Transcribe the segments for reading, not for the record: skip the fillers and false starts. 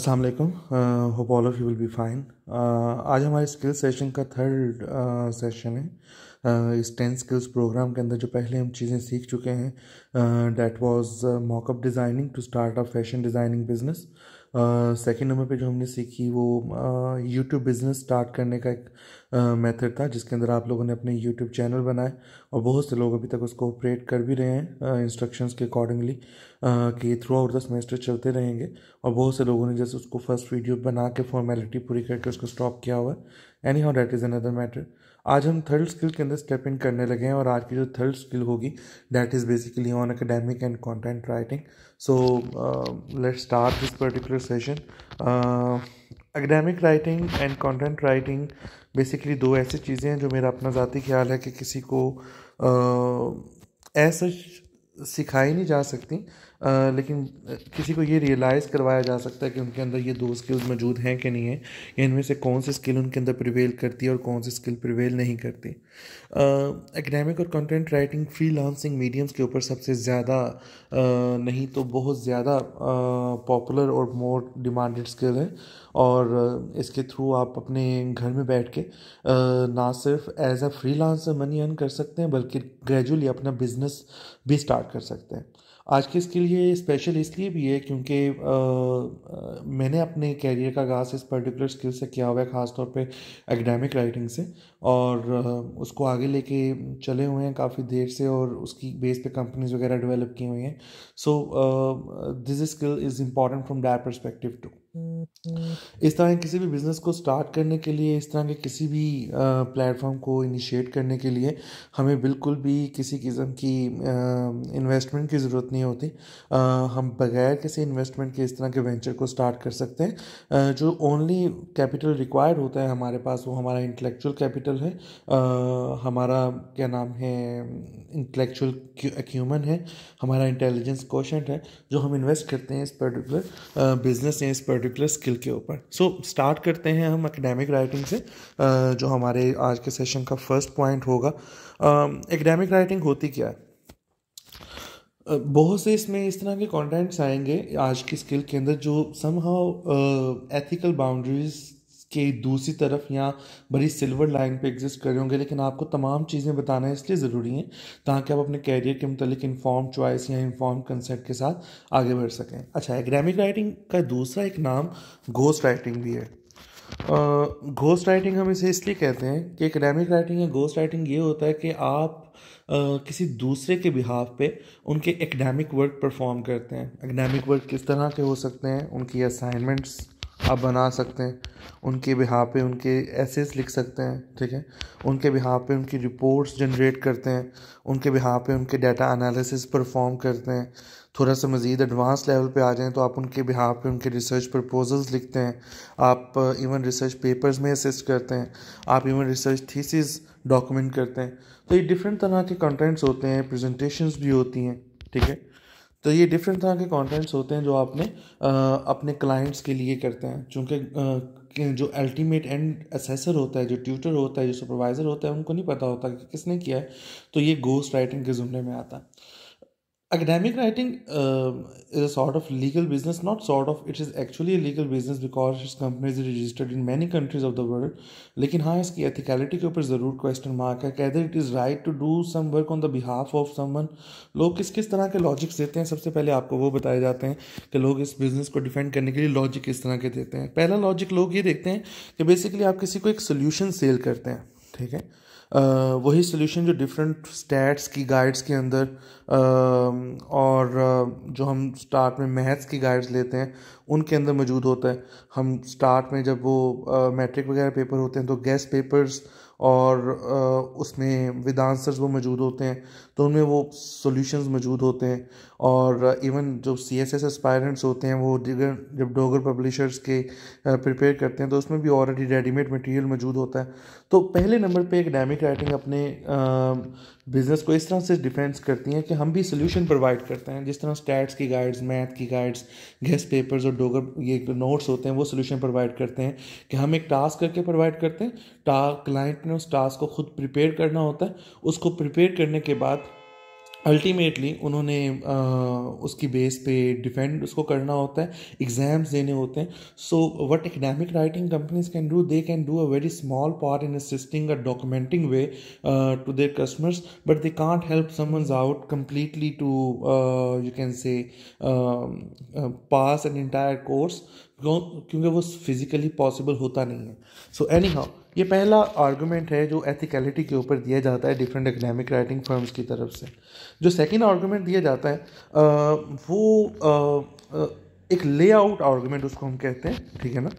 अस्सलाम वालेकुम। Hope all of you will be fine. आज हमारे स्किल सेशन का थर्ड सेशन है। इस 10 स्किल्स प्रोग्राम के अंदर जो पहले हम चीज़ें सीख चुके हैं that was mockup designing to start a fashion designing business. Second number पे जो हमने सीखी वो यूट्यूब बिज़नेस स्टार्ट करने का एक मेथड था, जिसके अंदर आप लोगों ने अपने यूट्यूब चैनल बनाए और बहुत से लोग अभी तक उसको ऑपरेट कर भी रहे हैं इंस्ट्रक्शंस के अकॉर्डिंगली, कि थ्रू आउट द सेमेस्टर चलते रहेंगे। और बहुत से लोगों ने जैसे उसको फर्स्ट वीडियो बना के फॉर्मेलिटी पूरी करके उसको स्टॉप किया हुआ है। Any how that is another matter. आज हम थर्ड स्किल के अंदर स्टेप इन करने लगे हैं और आज की जो थर्ड स्किल होगी that is basically on academic and content writing. So let's start this particular session. Academic writing and content writing basically दो ऐसी चीज़ें हैं जो मेरा अपना ज़ाती ख्याल है कि किसी को ऐसा सिखाई नहीं जा सकती, लेकिन किसी को ये रियलाइज़ करवाया जा सकता है कि उनके अंदर ये दो स्किल्स मौजूद हैं कि नहीं है, या इनमें से कौन सी स्किल उनके अंदर प्रिवेल करती है और कौन सी स्किल प्रिवेल नहीं करती। एकेडमिक और कंटेंट राइटिंग फ्रीलांसिंग मीडियम्स के ऊपर सबसे ज़्यादा नहीं तो बहुत ज़्यादा पॉपुलर और मोर डिमांडेड स्किल है। और इसके थ्रू आप अपने घर में बैठ के ना सिर्फ as a freelancer money earn कर सकते हैं, बल्कि ग्रेजुअली अपना बिजनेस भी स्टार्ट कर सकते हैं। आज के इसके लिए स्पेशल इसलिए भी है क्योंकि मैंने अपने कैरियर का आगाज़ इस पर्टिकुलर स्किल से किया हुआ है, ख़ासतौर पे एकेडमिक राइटिंग से, और उसको आगे लेके चले हुए हैं काफ़ी देर से और उसकी बेस पे कंपनीज वगैरह डेवलप की हुई हैं। So this skill is important from that perspective too. इस तरह के किसी भी बिज़नेस को स्टार्ट करने के लिए, इस तरह के किसी भी प्लेटफॉर्म को इनिशिएट करने के लिए हमें बिल्कुल भी किसी किस्म की इन्वेस्टमेंट की ज़रूरत नहीं होती। हम बगैर किसी इन्वेस्टमेंट के इस तरह के वेंचर को स्टार्ट कर सकते हैं। जो ओनली कैपिटल रिक्वायर्ड होता है हमारे पास वो हमारा इंटेलेक्चुअल कैपिटल है, हमारा क्या नाम है इंटेलेक्चुअल एक्यूमन है, हमारा इंटेलिजेंस कोशेंट है, जो हम इन्वेस्ट करते हैं इस पर्टिकुलर बिजनेस या इस पर्टिकुलर स्किल के ऊपर। सो स्टार्ट करते हैं हम एकेडमिक राइटिंग से, जो हमारे आज के सेशन का फर्स्ट पॉइंट होगा। एकेडमिक राइटिंग होती क्या है? बहुत से इसमें इस तरह के कंटेंट्स आएंगे आज की स्किल के अंदर जो समहाउ एथिकल बाउंड्रीज के दूसरी तरफ या बड़ी सिल्वर लाइन पे एग्जिस्ट कर रहे होंगे, लेकिन आपको तमाम चीज़ें बताना इसलिए ज़रूरी हैं ताकि आप अपने कैरियर के मुतालिक इन्फॉर्म चॉइस या इन्फॉर्म कंसेप्ट के साथ आगे बढ़ सकें। अच्छा, एकेडमिक राइटिंग का दूसरा एक नाम घोस्ट राइटिंग भी है। घोस्ट राइटिंग हम इसे इसलिए कहते हैं कि एकेडमिक राइटिंग या घोस्ट राइटिंग ये होता है कि आप किसी दूसरे के बिहाफ पे उनके एकेडमिक वर्क परफॉर्म करते हैं। एकेडमिक वर्क किस तरह के हो सकते हैं? उनकी असाइनमेंट्स आप बना सकते हैं, उनके बिहाफ पे उनके एसेस लिख सकते हैं, ठीक है, उनके बिहाफ पे उनकी रिपोर्ट्स जनरेट करते हैं, उनके बिहाफ पे उनके डाटा एनालिसिस परफॉर्म करते हैं। थोड़ा सा मज़ीद एडवांस लेवल पे आ जाएं तो आप उनके बिहाफ पे उनके रिसर्च प्रपोजल्स लिखते हैं, आप इवन रिसर्च पेपर्स में असिस्ट करते हैं, आप इवन रिसर्च थीसिस डॉक्यूमेंट करते हैं। तो ये डिफरेंट तरह के कंटेंट्स होते हैं, प्रेजेंटेशंस भी होती हैं, ठीक है। तो ये डिफरेंट तरह के कंटेंट्स होते हैं जो आपने अपने क्लाइंट्स के लिए करते हैं, चूँकि जो अल्टीमेट एंड असेसर होता है, जो ट्यूटर होता है, जो सुपरवाइज़र होता है, उनको नहीं पता होता कि किसने किया है। तो ये घोस्ट राइटिंग के जुमले में आता है। Academic writing is a sort of legal business, not sort of, it is actually a legal business because its companies are registered in many countries of the world. लेकिन हाँ, इसकी ethicality के ऊपर ज़रूर क्वेश्चन मार्क है, whether it is right to do some work on the behalf of someone। लोग किस किस तरह के लॉजिक्स देते हैं, सबसे पहले आपको वो बताए जाते हैं कि लोग इस बिज़नेस को डिफेंड करने के लिए लॉजिक किस तरह के देते हैं। पहला लॉजिक लोग ये देखते हैं कि बेसिकली आप किसी को एक सोल्यूशन सेल करते हैं, ठीक है। वही सोल्यूशन जो डिफरेंट स्टैट्स की गाइड्स के अंदर और जो हम स्टार्ट में मैथ्स की गाइड्स लेते हैं उनके अंदर मौजूद होता है। हम स्टार्ट में जब वो मैट्रिक वगैरह पेपर होते हैं तो गेस्ट पेपर्स और उसमें विद आंसर्स वो मौजूद होते हैं, तो उनमें वो सॉल्यूशंस मौजूद होते हैं। और इवन जो CSS एस्पायरेंट्स होते हैं वो जब डोगर पब्लिशर्स के प्रिपेयर करते हैं तो उसमें भी ऑलरेडी रेडीमेड मटेरियल मौजूद होता है। तो पहले नंबर पे एकेडमिक राइटिंग अपने बिज़नेस को इस तरह से डिफेंस करती हैं कि हम भी सोल्यूशन प्रोवाइड करते हैं, जिस तरह स्टैट्स की गाइड्स, मैथ की गाइड्स, गेस्ट पेपर्स और डोगर ये नोट्स होते हैं वो सोल्यूशन प्रोवाइड करते हैं। कि हम एक टास्क करके प्रोवाइड करते हैं, क्लाइंट ने उस टास्क को खुद प्रिपेयर करना होता है, उसको प्रिपेयर करने के बाद अल्टीमेटली उन्होंने उसकी बेस पे डिफेंड उसको करना होता है, एग्ज़ाम्स देने होते हैं. So what academic writing companies can do, they can do a very small part in assisting a documenting way to their customers, but they can't help someone out completely to you can say pass an entire course, क्योंकि वो physically possible होता नहीं है. So any how, ये पहला argument है जो एथिकलिटी के ऊपर दिया जाता है डिफरेंट एकेडमिक राइटिंग फर्म्स की तरफ से. जो सेकंड आर्गूमेंट दिया जाता है एक लेआउट आर्गूमेंट उसको हम कहते हैं, ठीक है ना.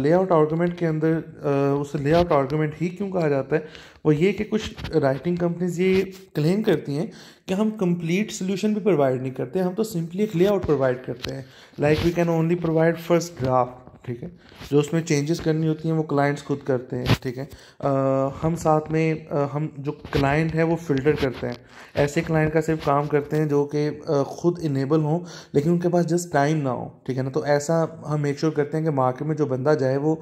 लेआउट आर्गूमेंट के अंदर उसे लेआउट आर्गूमेंट ही क्यों कहा जाता है, वो ये कि कुछ राइटिंग कंपनीज ये क्लेम करती हैं कि हम कंप्लीट सोल्यूशन भी प्रोवाइड नहीं करते, हम तो सिंपली एक लेआउट प्रोवाइड करते हैं. Like we can only provide first draft, ठीक है. जो उसमें चेंजेस करनी होती हैं वो क्लाइंट्स खुद करते हैं, ठीक है. हम साथ में हम जो क्लाइंट है वो फ़िल्टर करते हैं. ऐसे क्लाइंट का सिर्फ काम करते हैं जो कि खुद इनेबल हों लेकिन उनके पास जस्ट टाइम ना हो, ठीक है ना. तो ऐसा हम मेक श्योर करते हैं कि मार्केट में जो बंदा जाए वो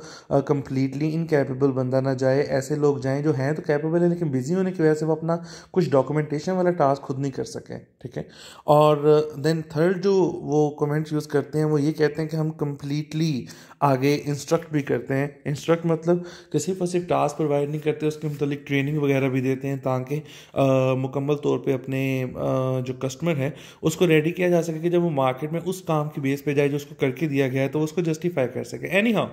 कम्प्लीटली इनकैपेबल बंदा ना जाए. ऐसे लोग जाएँ जो हैं तो कैपेबल है लेकिन बिजी होने की वजह से वो अपना कुछ डॉक्यूमेंटेशन वाला टास्क खुद नहीं कर सकें, ठीक है. और देन थर्ड जो वो कमेंट्स यूज़ करते हैं वो ये कहते हैं कि हम कम्प्लीटली आगे इंस्ट्रक्ट भी करते हैं. इंस्ट्रक्ट मतलब कि सिर्फ टास्क प्रोवाइड नहीं करते, उसके मतलब ट्रेनिंग वगैरह भी देते हैं ताकि मुकम्मल तौर पे अपने जो कस्टमर है उसको रेडी किया जा सके कि जब वो मार्केट में उस काम की बेस पे जाए जो उसको करके दिया गया है तो उसको जस्टिफाई कर सके. Any how,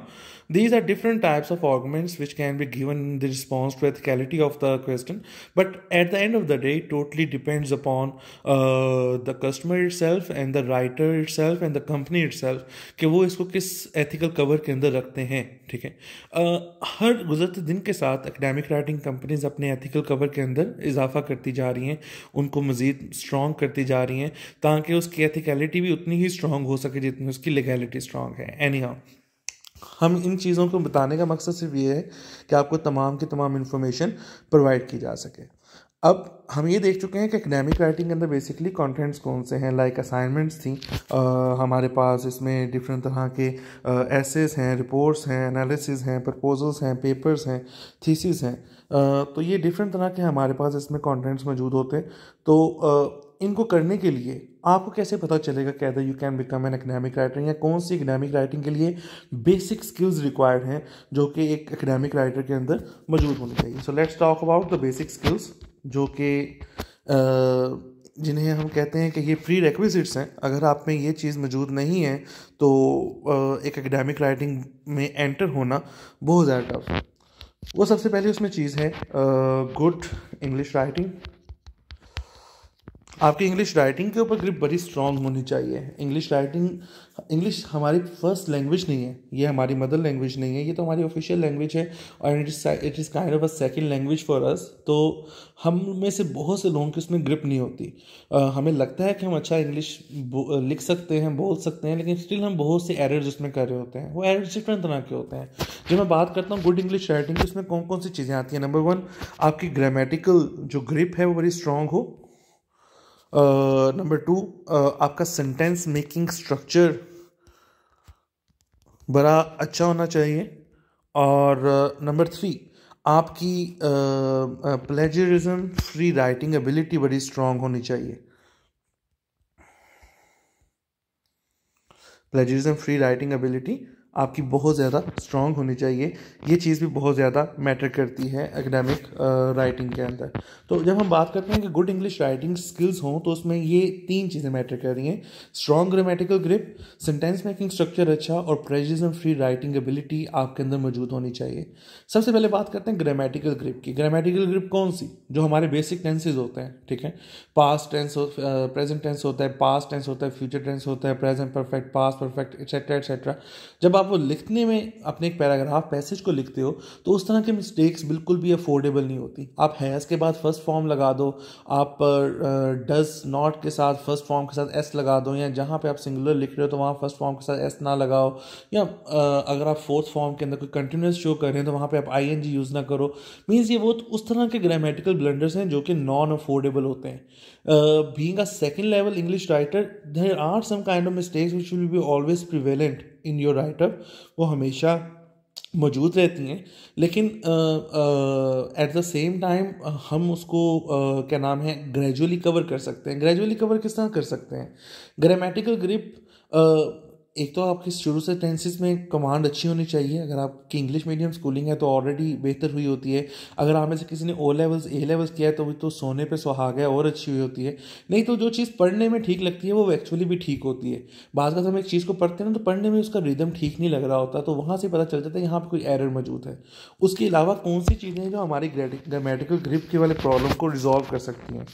these are different types of arguments which can be given in the response to ethicality of the question, but at the end of the day it totally depends upon the customer itself and the writer itself and the company itself कि वो इसको किस ethical cover के अंदर रखते हैं, ठीक है. हर गुजरते दिन के साथ एकेडमिक राइटिंग कंपनीज अपने एथिकल कवर के अंदर इजाफा करती जा रही हैं, उनको मज़ीद स्ट्रॉन्ग करती जा रही हैं ताकि उसकी एथिकलिटी भी उतनी ही स्ट्रॉन्ग हो सके जितनी उसकी लीगैलिटी स्ट्रॉन्ग है. एनी हाउ, हम इन चीज़ों को बताने का मकसद सिर्फ ये है कि आपको तमाम की तमाम इन्फॉर्मेशन प्रोवाइड की जा सके. अब हम ये देख चुके हैं कि एकेडमिक राइटिंग के अंदर बेसिकली कंटेंट्स कौन से हैं. लाइक असाइनमेंट्स थी हमारे पास, इसमें डिफरेंट तरह के एसेस हैं, रिपोर्ट्स हैं, एनालिसिस हैं, प्रपोजल्स हैं, पेपर्स हैं, थीसिस हैं. तो ये डिफरेंट तरह के हमारे पास इसमें कंटेंट्स मौजूद होते हैं. तो इनको करने के लिए आपको कैसे पता चलेगा whether you can become an academic writer, या कौन सी एकेडमिक राइटिंग के लिए बेसिक स्किल्स रिक्वायर्ड हैं जो कि एक एकेडमिक राइटर के अंदर मौजूद होनी चाहिए. So let's talk about the basic skills जो कि जिन्हें हम कहते हैं कि ये प्री रिक्विजिट्स हैं. अगर आप में ये चीज़ मौजूद नहीं है तो एक एकेडमिक राइटिंग में एंटर होना बहुत ज़्यादा टफ है. वो सबसे पहले उसमें चीज़ है गुड इंग्लिश राइटिंग. आपकी इंग्लिश राइटिंग के ऊपर ग्रिप बड़ी स्ट्रांग होनी चाहिए. इंग्लिश हमारी फर्स्ट लैंग्वेज नहीं है, ये हमारी मदर लैंग्वेज नहीं है, ये तो हमारी ऑफिशियल लैंग्वेज है और it is kind of a second language for us. तो हम में से बहुत से लोगों की उसमें ग्रिप नहीं होती. हमें लगता है कि हम अच्छा इंग्लिश लिख सकते हैं, बोल सकते हैं, लेकिन स्टिल हम बहुत से एरर्स उसमें कर रहे होते हैं. वो एरर्स डिफरेंट तरह के होते हैं. जब मैं बात करता हूँ गुड इंग्लिश राइटिंग की, उसमें कौन कौन सी चीज़ें आती हैं. नंबर 1, आपकी ग्रामेटिकल जो ग्रिप है वो बड़ी स्ट्रांग हो. नंबर 2, आपका सेंटेंस मेकिंग स्ट्रक्चर बड़ा अच्छा होना चाहिए. और नंबर 3, आपकी प्लेजरिज्म फ्री राइटिंग एबिलिटी बड़ी स्ट्रांग होनी चाहिए. प्लेजरिज्म फ्री राइटिंग एबिलिटी आपकी बहुत ज़्यादा स्ट्रांग होनी चाहिए. ये चीज़ भी बहुत ज़्यादा मैटर करती है एकेडमिक राइटिंग के अंदर. तो जब हम बात करते हैं कि गुड इंग्लिश राइटिंग स्किल्स हों तो उसमें ये 3 चीज़ें मैटर कर रही हैं. Strong grammatical grip, sentence making structure अच्छा, और प्लेजरिज्म फ्री राइटिंग एबिलिटी आपके अंदर मौजूद होनी चाहिए. सबसे पहले बात करते हैं ग्रामेटिकल ग्रिप की. ग्रामेटिकल ग्रिप कौन सी? जो हमारे बेसिक टेंसेज होते हैं, ठीक है. पास्ट टेंस, प्रेजेंट टेंस होता है, पास्ट टेंस होता है, फ्यूचर टेंस होता है, present perfect, past perfect, etcetera etcetera. जब आप वो लिखने में अपने एक पैराग्राफ पैसेज को लिखते हो तो उस तरह के मिस्टेक्स बिल्कुल भी अफोर्डेबल नहीं होती. आप हैज़ के बाद फर्स्ट फॉर्म लगा दो, आप डज नॉट के साथ फर्स्ट फॉर्म के साथ एस लगा दो, या जहाँ पे आप सिंगुलर लिख रहे हो तो वहाँ फर्स्ट फॉर्म के साथ एस ना लगाओ, या अगर आप फोर्थ फॉर्म के अंदर कोई कंटिन्यूस शो कर रहे हैं तो वहाँ पे आप ING यूज़ ना करो. मीन्स ये वो उस तरह के ग्रामेटिकल ब्लंडर्स हैं जो कि नॉन अफोर्डेबल होते हैं. Being a second level English writer, there are some kind of mistakes which will be always prevalent in your writeup. वो हमेशा मौजूद रहती हैं, लेकिन एट द सेम टाइम हम उसको क्या नाम है ग्रेजुअली कवर कर सकते हैं। ग्रेजुअली कवर किस तरह कर सकते हैं? ग्रामेटिकल ग्रिप, एक तो आपकी शुरू से टेंसेस में कमांड अच्छी होनी चाहिए। अगर आपकी इंग्लिश मीडियम स्कूलिंग है तो ऑलरेडी बेहतर हुई होती है। अगर आप में से किसी ने ओ लेवल्स ए लेवल्स किया है तो भी तो सोने पे सुहागा है, और अच्छी हुई होती है। नहीं तो जो चीज़ पढ़ने में ठीक लगती है वो एक्चुअली भी ठीक होती है। बाज़ का हम एक चीज़ को पढ़ते हैं ना तो पढ़ने में उसका रिदम ठीक नहीं लग रहा होता, तो वहाँ से पता चल जाता है यहाँ पर कोई एरर मौजूद है। उसके अलावा कौन सी चीज़ें हैं जो हमारी ग्रामेटिकल ग्रिप के वाले प्रॉब्लम को रिजॉल्व कर सकती हैं?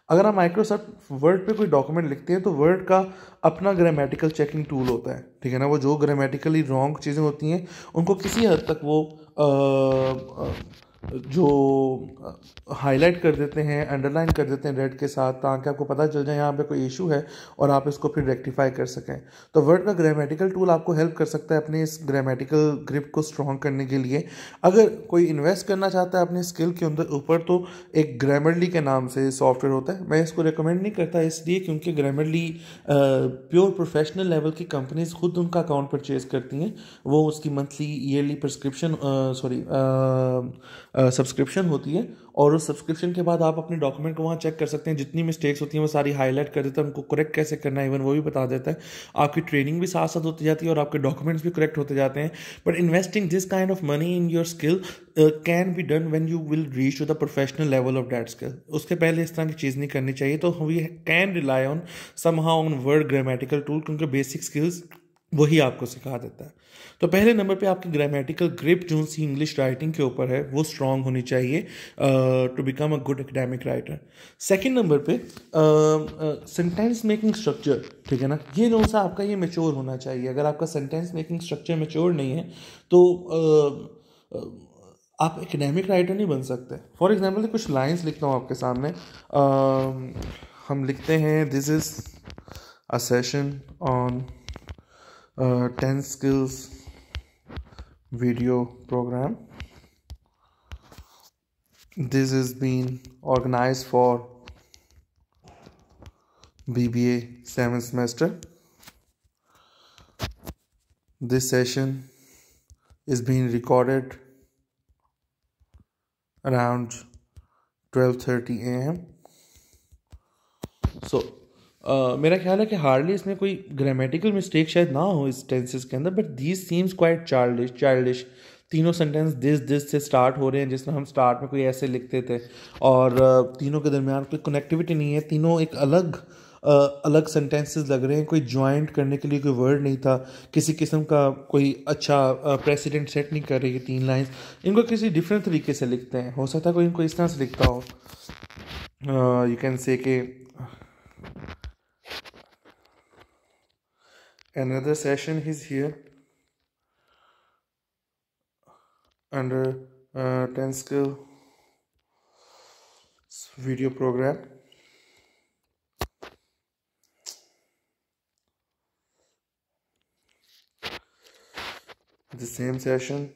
अगर हम माइक्रोसॉफ्ट वर्ड पे कोई डॉक्यूमेंट लिखते हैं तो वर्ड का अपना ग्रामेटिकल चेकिंग टूल होता है, ठीक है ना। वो जो ग्रामेटिकली रॉन्ग चीज़ें होती हैं उनको किसी हद तक वो जो हाईलाइट कर देते हैं, अंडरलाइन कर देते हैं रेड के साथ, ताकि आपको पता चल जाए यहाँ पे कोई इशू है और आप इसको फिर रेक्टिफाई कर सकें। तो वर्ड का ग्रामेटिकल टूल आपको हेल्प कर सकता है अपने इस ग्रामेटिकल ग्रिप को स्ट्रॉन्ग करने के लिए। अगर कोई इन्वेस्ट करना चाहता है अपने स्किल के अंदर ऊपर तो एक ग्रामरली के नाम से सॉफ्टवेयर होता है। मैं इसको रिकमेंड नहीं करता इसलिए क्योंकि ग्रामरली प्योर प्रोफेशनल लेवल की कंपनीज खुद उनका अकाउंट परचेज करती हैं। वो उसकी मंथली ईयरली प्रिस्क्रिप्शन सब्सक्रिप्शन होती है, और उस सब्सक्रिप्शन के बाद आप अपने डॉक्यूमेंट को वहाँ चेक कर सकते हैं। जितनी मिस्टेक्स होती हैं वो सारी हाईलाइट कर देता है, उनको करेक्ट कैसे करना है इवन वो भी बता देता है। आपकी ट्रेनिंग भी साथ साथ होती जाती है और आपके डॉक्यूमेंट्स भी करेक्ट होते जाते हैं। But investing this kind of money in your skill can be done when you will reach to the professional level of that skill. उसके पहले इस तरह की चीज़ नहीं करनी चाहिए। तो we can rely on somehow on word grammatical tool, क्योंकि बेसिक स्किल्स वही आपको सिखा देता है। तो पहले नंबर पे आपकी ग्रामेटिकल ग्रिप जो सी इंग्लिश राइटिंग के ऊपर है वो स्ट्रांग होनी चाहिए to become a good academic writer. Second number पे सेंटेंस मेकिंग स्ट्रक्चर, ठीक है ना, ये जो सा आपका ये मैच्योर होना चाहिए। अगर आपका सेंटेंस मेकिंग स्ट्रक्चर मैच्योर नहीं है तो आप एकेडमिक राइटर नहीं बन सकते। फॉर एग्जाम्पल कुछ लाइन्स लिखता हूँ आपके सामने। हम लिखते हैं this is a session on 10 skills video program. This is being organized for BBA 7th semester. This session is being recorded around 12:30 a.m. So मेरा ख्याल है कि हार्डली इसमें कोई ग्रामेटिकल मिस्टेक शायद ना हो इस टेंसेस के अंदर, but these seems quite childish. तीनों सेंटेंस दिस से स्टार्ट हो रहे हैं जिसमें हम स्टार्ट में कोई ऐसे लिखते थे, और तीनों के दरमियान कोई कनेक्टिविटी नहीं है। तीनों एक अलग सेंटेंसेस लग रहे हैं। कोई ज्वाइंट करने के लिए कोई वर्ड नहीं था, किसी किस्म का कोई अच्छा प्रेसिडेंट सेट नहीं कर रही है तीन लाइंस। इनको किसी डिफरेंट तरीके से लिखते हैं। हो सकता है कोई इनको इस तरह से लिखता हो, यू कैन से कि another session is here under 10 skill video program. The same session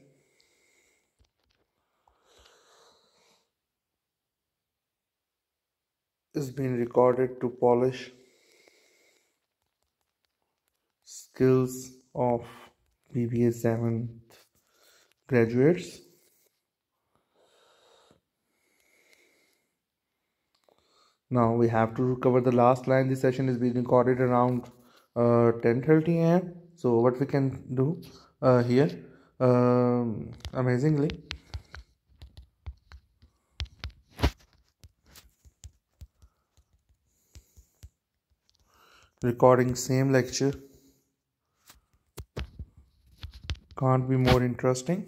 is being recorded to polish skills of BBA 7th graduates. Now we have to cover the last line. This session is being recorded around 10:30 a.m. So what we can do here, amazingly, recording same lecture can't be more interesting.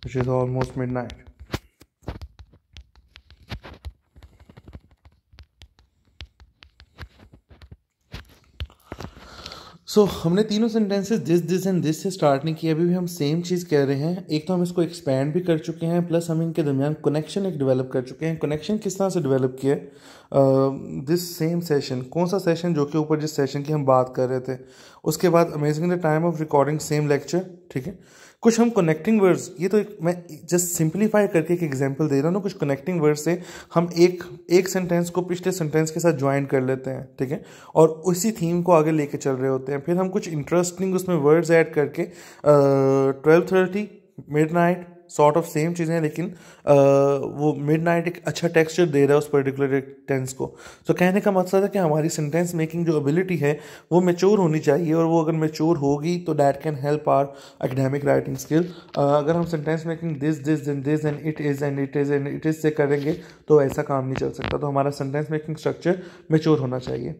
Which is almost midnight. सो हमने तीनों sentences this and this से start नहीं किया, अभी भी हम same चीज़ कह रहे हैं। एक तो हम इसको एक्सपैंड भी कर चुके हैं, प्लस हम इनके दरमियान कनेक्शन एक डेवलप कर चुके हैं। कनेक्शन किस तरह से डेवलप किया? दिस सेम सेशन, कौन सा सेशन? जो कि ऊपर जिस सेशन की हम बात कर रहे थे। उसके बाद amazing the time of recording same lecture, ठीक है। कुछ हम कनेक्टिंग वर्ड्स, ये तो मैं जस्ट सिंपलीफाई करके एक एग्जांपल दे रहा हूँ ना, कुछ कनेक्टिंग वर्ड से हम एक सेंटेंस को पिछले सेंटेंस के साथ ज्वाइन कर लेते हैं, ठीक है, और उसी थीम को आगे लेके चल रहे होते हैं। फिर हम कुछ इंटरेस्टिंग उसमें वर्ड्स ऐड करके 12:30 मिडनाइट सॉर्ट ऑफ सेम चीज़ें हैं, लेकिन वो मिडनाइट एक अच्छा टेक्सचर दे रहा है उस पर्टिकुलर टेंस को। तो कहने का मकसद है कि हमारी सेंटेंस मेकिंग जो एबिलिटी है वो मैच्योर होनी चाहिए, और वो अगर मैच्योर होगी तो that can help our academic writing skill. अगर हम sentence making this and it is and it is and it is से करेंगे तो ऐसा काम नहीं चल सकता। तो हमारा सेंटेंस मेकिंग स्ट्रक्चर मैच्योर होना चाहिए।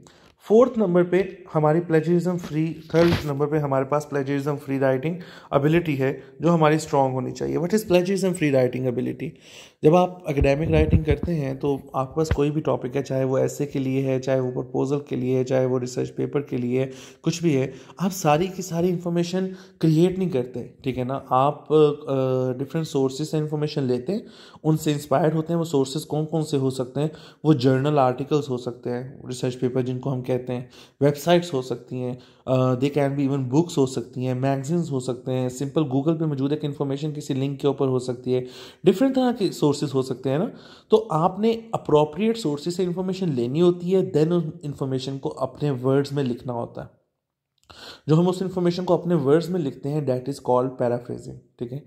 फोर्थ नंबर पे हमारी प्लेजरिज्म फ्री, थर्ड नंबर पे हमारे पास प्लेजरिज्म फ्री राइटिंग एबिलिटी है जो हमारी स्ट्रांग होनी चाहिए। What is plagiarism free writing ability? जब आप एकेडमिक राइटिंग करते हैं तो आपके पास कोई भी टॉपिक है, चाहे वो ऐसे के लिए है, चाहे वो प्रपोजल के लिए है, चाहे वो रिसर्च पेपर के लिए है, कुछ भी है, आप सारी की सारी इन्फॉर्मेशन क्रिएट नहीं करते, ठीक है ना। आप डिफरेंट सोर्सेज से इन्फॉर्मेशन लेते हैं, उनसे इंस्पायर्ड होते हैं। वो सोर्सेज कौन कौन से हो सकते हैं? वो जर्नल आर्टिकल्स हो सकते हैं, रिसर्च पेपर जिनको हम कहते हैं, वेबसाइट्स हो सकती हैं, they can be even books हो सकती हैं, मैगजीन्स हो सकते हैं, सिंपल गूगल पे मौजूद एक इन्फॉर्मेशन किसी लिंक के ऊपर हो सकती है, डिफरेंट तरह के सोर्सेज हो सकते हैं ना। तो आपने अप्रोप्रिएट सोर्सेज से इन्फॉर्मेशन लेनी होती है, देन उस इन्फॉर्मेशन को अपने वर्ड्स में लिखना होता है। जो हम उस इन्फॉर्मेशन को अपने वर्ड्स में लिखते हैं दैट इज कॉल्ड पैराफ्रेजिंग, ठीक है।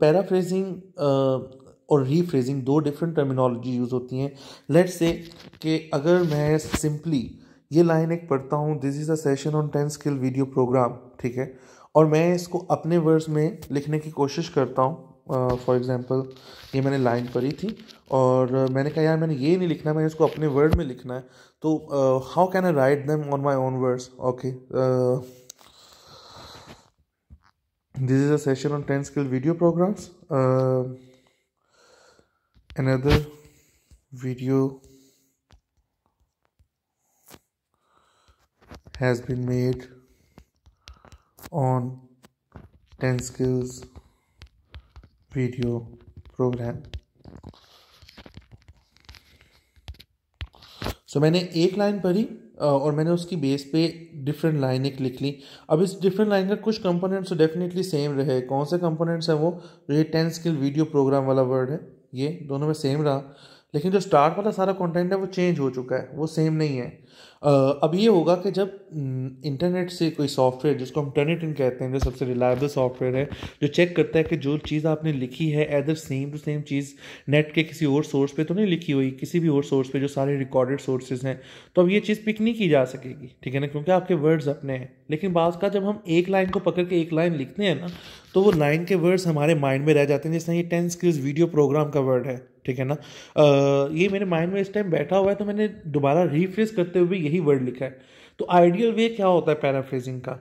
पैराफ्रेजिंग और रीफ्रेजिंग दो डिफरेंट टर्मिनोलॉजी यूज़ होती हैं। लेट्स से कि अगर मैं सिंपली ये लाइन एक पढ़ता हूँ, this is a session on 10 skill video program, ठीक है, और मैं इसको अपने वर्ड्स में लिखने की कोशिश करता हूँ। फॉर एग्जांपल ये मैंने लाइन पढ़ी थी और मैंने कहा यार मैंने ये नहीं लिखना, मैंने इसको अपने वर्ड में लिखना है, तो how can I write them on my own words? Okay, this is a session on 10 skill video programs, another video has been made on 10 skills video program। सो मैंने एक लाइन पढ़ी और मैंने उसकी बेस पे डिफरेंट लाइन एक लिख ली। अब इस डिफरेंट लाइन का कुछ कंपोनेंट्स तो डेफिनेटली सेम रहे। कौन से कंपोनेंट्स हैं वो? ये 10 स्किल वीडियो प्रोग्राम वाला वर्ड है, ये दोनों में सेम रहा, लेकिन जो स्टार्ट वाला सारा कंटेंट है वो चेंज हो चुका है, वो सेम नहीं है। अब ये होगा कि जब इंटरनेट से कोई सॉफ्टवेयर, जिसको हम टर्निटिन कहते हैं, जो सबसे रिलायबल सॉफ्टवेयर है, जो चेक करता है कि जो चीज़ आपने लिखी है एदर सेम टू सेम चीज़ नेट के किसी और सोर्स पे तो नहीं लिखी हुई, किसी भी और सोर्स पे जो सारे रिकॉर्डेड सोर्सेज हैं, तो अब ये चीज़ पिक नहीं की जा सकेगी, ठीक है ना, क्योंकि आपके वर्ड्स अपने हैं। लेकिन बात का जब हम एक लाइन को पकड़ के एक लाइन लिखते हैं ना, तो वो लाइन के वर्ड्स हमारे माइंड में रह जाते हैं। जैसे ये 10 स्किल्स वीडियो प्रोग्राम का वर्ड है, ठीक है ना, ये मेरे माइंड में इस टाइम बैठा हुआ है, तो मैंने दोबारा रीफ्रेज करते हुए यही वर्ड लिखा है। तो आइडियल वे क्या होता है पैराफ्रेजिंग का,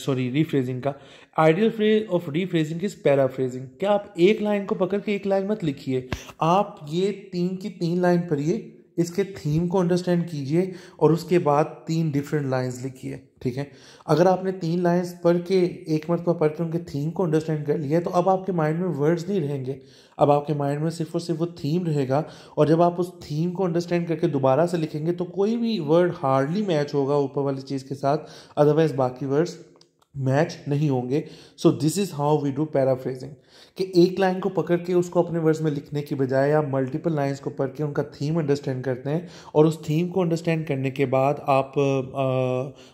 रीफ्रेजिंग का? Ideal way of rephrasing is paraphrasing. क्या आप एक लाइन को पकड़ के एक लाइन मत लिखिए, आप ये 3 की 3 लाइन पढ़िए, इसके थीम को अंडरस्टैंड कीजिए और उसके बाद 3 डिफरेंट लाइंस लिखिए, ठीक है। अगर आपने 3 लाइंस पढ़ के एक मरतबा पढ़ के उनके थीम को अंडरस्टैंड कर लिया है, तो अब आपके माइंड में वर्ड्स नहीं रहेंगे, अब आपके माइंड में सिर्फ और सिर्फ वो थीम रहेगा। और जब आप उस थीम को अंडरस्टैंड करके दोबारा से लिखेंगे तो कोई भी वर्ड हार्डली मैच होगा ऊपर वाली चीज़ के साथ, अदरवाइज बाकी वर्ड्स मैच नहीं होंगे। So this is how we do paraphrasing, कि एक लाइन को पकड़ के उसको अपने वर्ड्स में लिखने की बजाय आप मल्टीपल लाइंस को पढ़ के उनका थीम अंडरस्टैंड करते हैं, और उस थीम को अंडरस्टैंड करने के बाद आप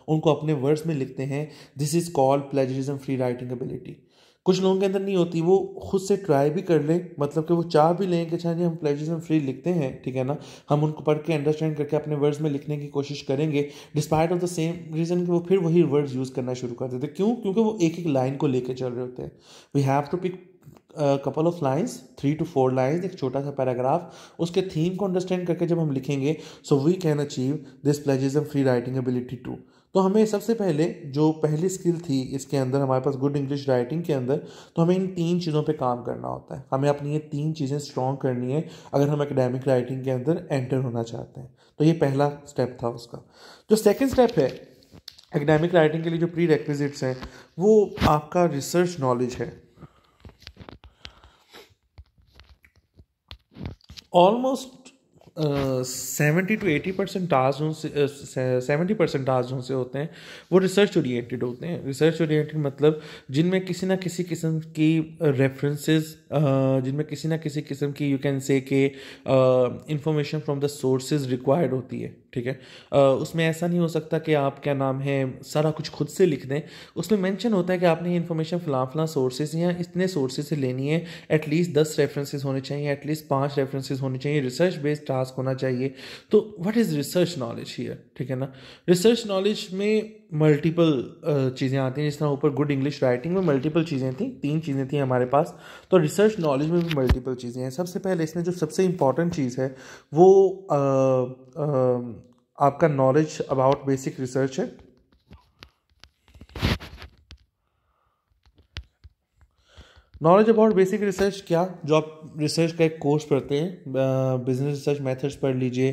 उनको अपने वर्ड्स में लिखते हैं। This is called plagiarism free writing ability. कुछ लोगों के अंदर नहीं होती, वो खुद से ट्राई भी कर लें, मतलब कि वो चाह भी लें कि अच्छा जी हम प्लेजरिज्म फ्री लिखते हैं, ठीक है ना, हम उनको पढ़ के अंडरस्टैंड करके अपने वर्ड्स में लिखने की कोशिश करेंगे, despite of the same reason कि वो फिर वही वर्ड्स यूज़ करना शुरू कर देते हैं। क्यों? क्योंकि वो एक एक लाइन को लेके चल रहे होते हैं। We have to pick couple of lines, 3 to 4 lines, एक छोटा सा पैराग्राफ, उसके थीम को अंडरस्टैंड करके जब हम लिखेंगे, so we can achieve this plagiarism free writing ability too. तो हमें सबसे पहले जो पहली स्किल थी इसके अंदर हमारे पास गुड इंग्लिश राइटिंग के अंदर, तो हमें इन 3 चीज़ों पे काम करना होता है। हमें अपनी ये 3 चीज़ें स्ट्रॉन्ग करनी है अगर हम एकेडमिक राइटिंग के अंदर एंटर होना चाहते हैं। तो ये पहला स्टेप था उसका। जो सेकेंड स्टेप है एकेडमिक राइटिंग के लिए, जो प्री रेक्विजिट्स हैं, वो आपका रिसर्च नॉलेज है। ऑलमोस्ट 70 to 80% टास्क जो 70% टास्क जो से होते हैं वो रिसर्च ओरिएंटेड होते हैं। रिसर्च ओरिएंटेड मतलब जिनमें किसी ना किसी किस्म की रेफरेंसेस, जिनमें किसी ना किसी किस्म की यू कैन से के information from the sources required होती है। ठीक है, उसमें ऐसा नहीं हो सकता कि आप क्या नाम है सारा कुछ खुद से लिख दें। उसमें मेंशन होता है कि आपने ये इन्फॉर्मेशन फलां सोर्सेज या इतने सोर्सेज से लेनी है, एटलीस्ट 10 रेफरेंसेस होने चाहिए, एटलीस्ट 5 रेफरेंसेस होने चाहिए, रिसर्च बेस्ड टास्क होना चाहिए। तो what is research knowledge here? ठीक है ना, रिसर्च नॉलेज में मल्टीपल चीज़ें आती हैं। जिस तरह ऊपर गुड इंग्लिश राइटिंग में मल्टीपल चीज़ें थी, 3 चीज़ें थी हमारे पास, तो रिसर्च नॉलेज में भी मल्टीपल चीज़ें हैं। सबसे पहले इसमें जो सबसे इंपॉर्टेंट चीज़ है वो आपका नॉलेज अबाउट बेसिक रिसर्च है। नॉलेज अबाउट बेसिक रिसर्च क्या, जो आप रिसर्च का एक कोर्स पढ़ते हैं, बिजनेस रिसर्च मेथड्स पढ़ लीजिए,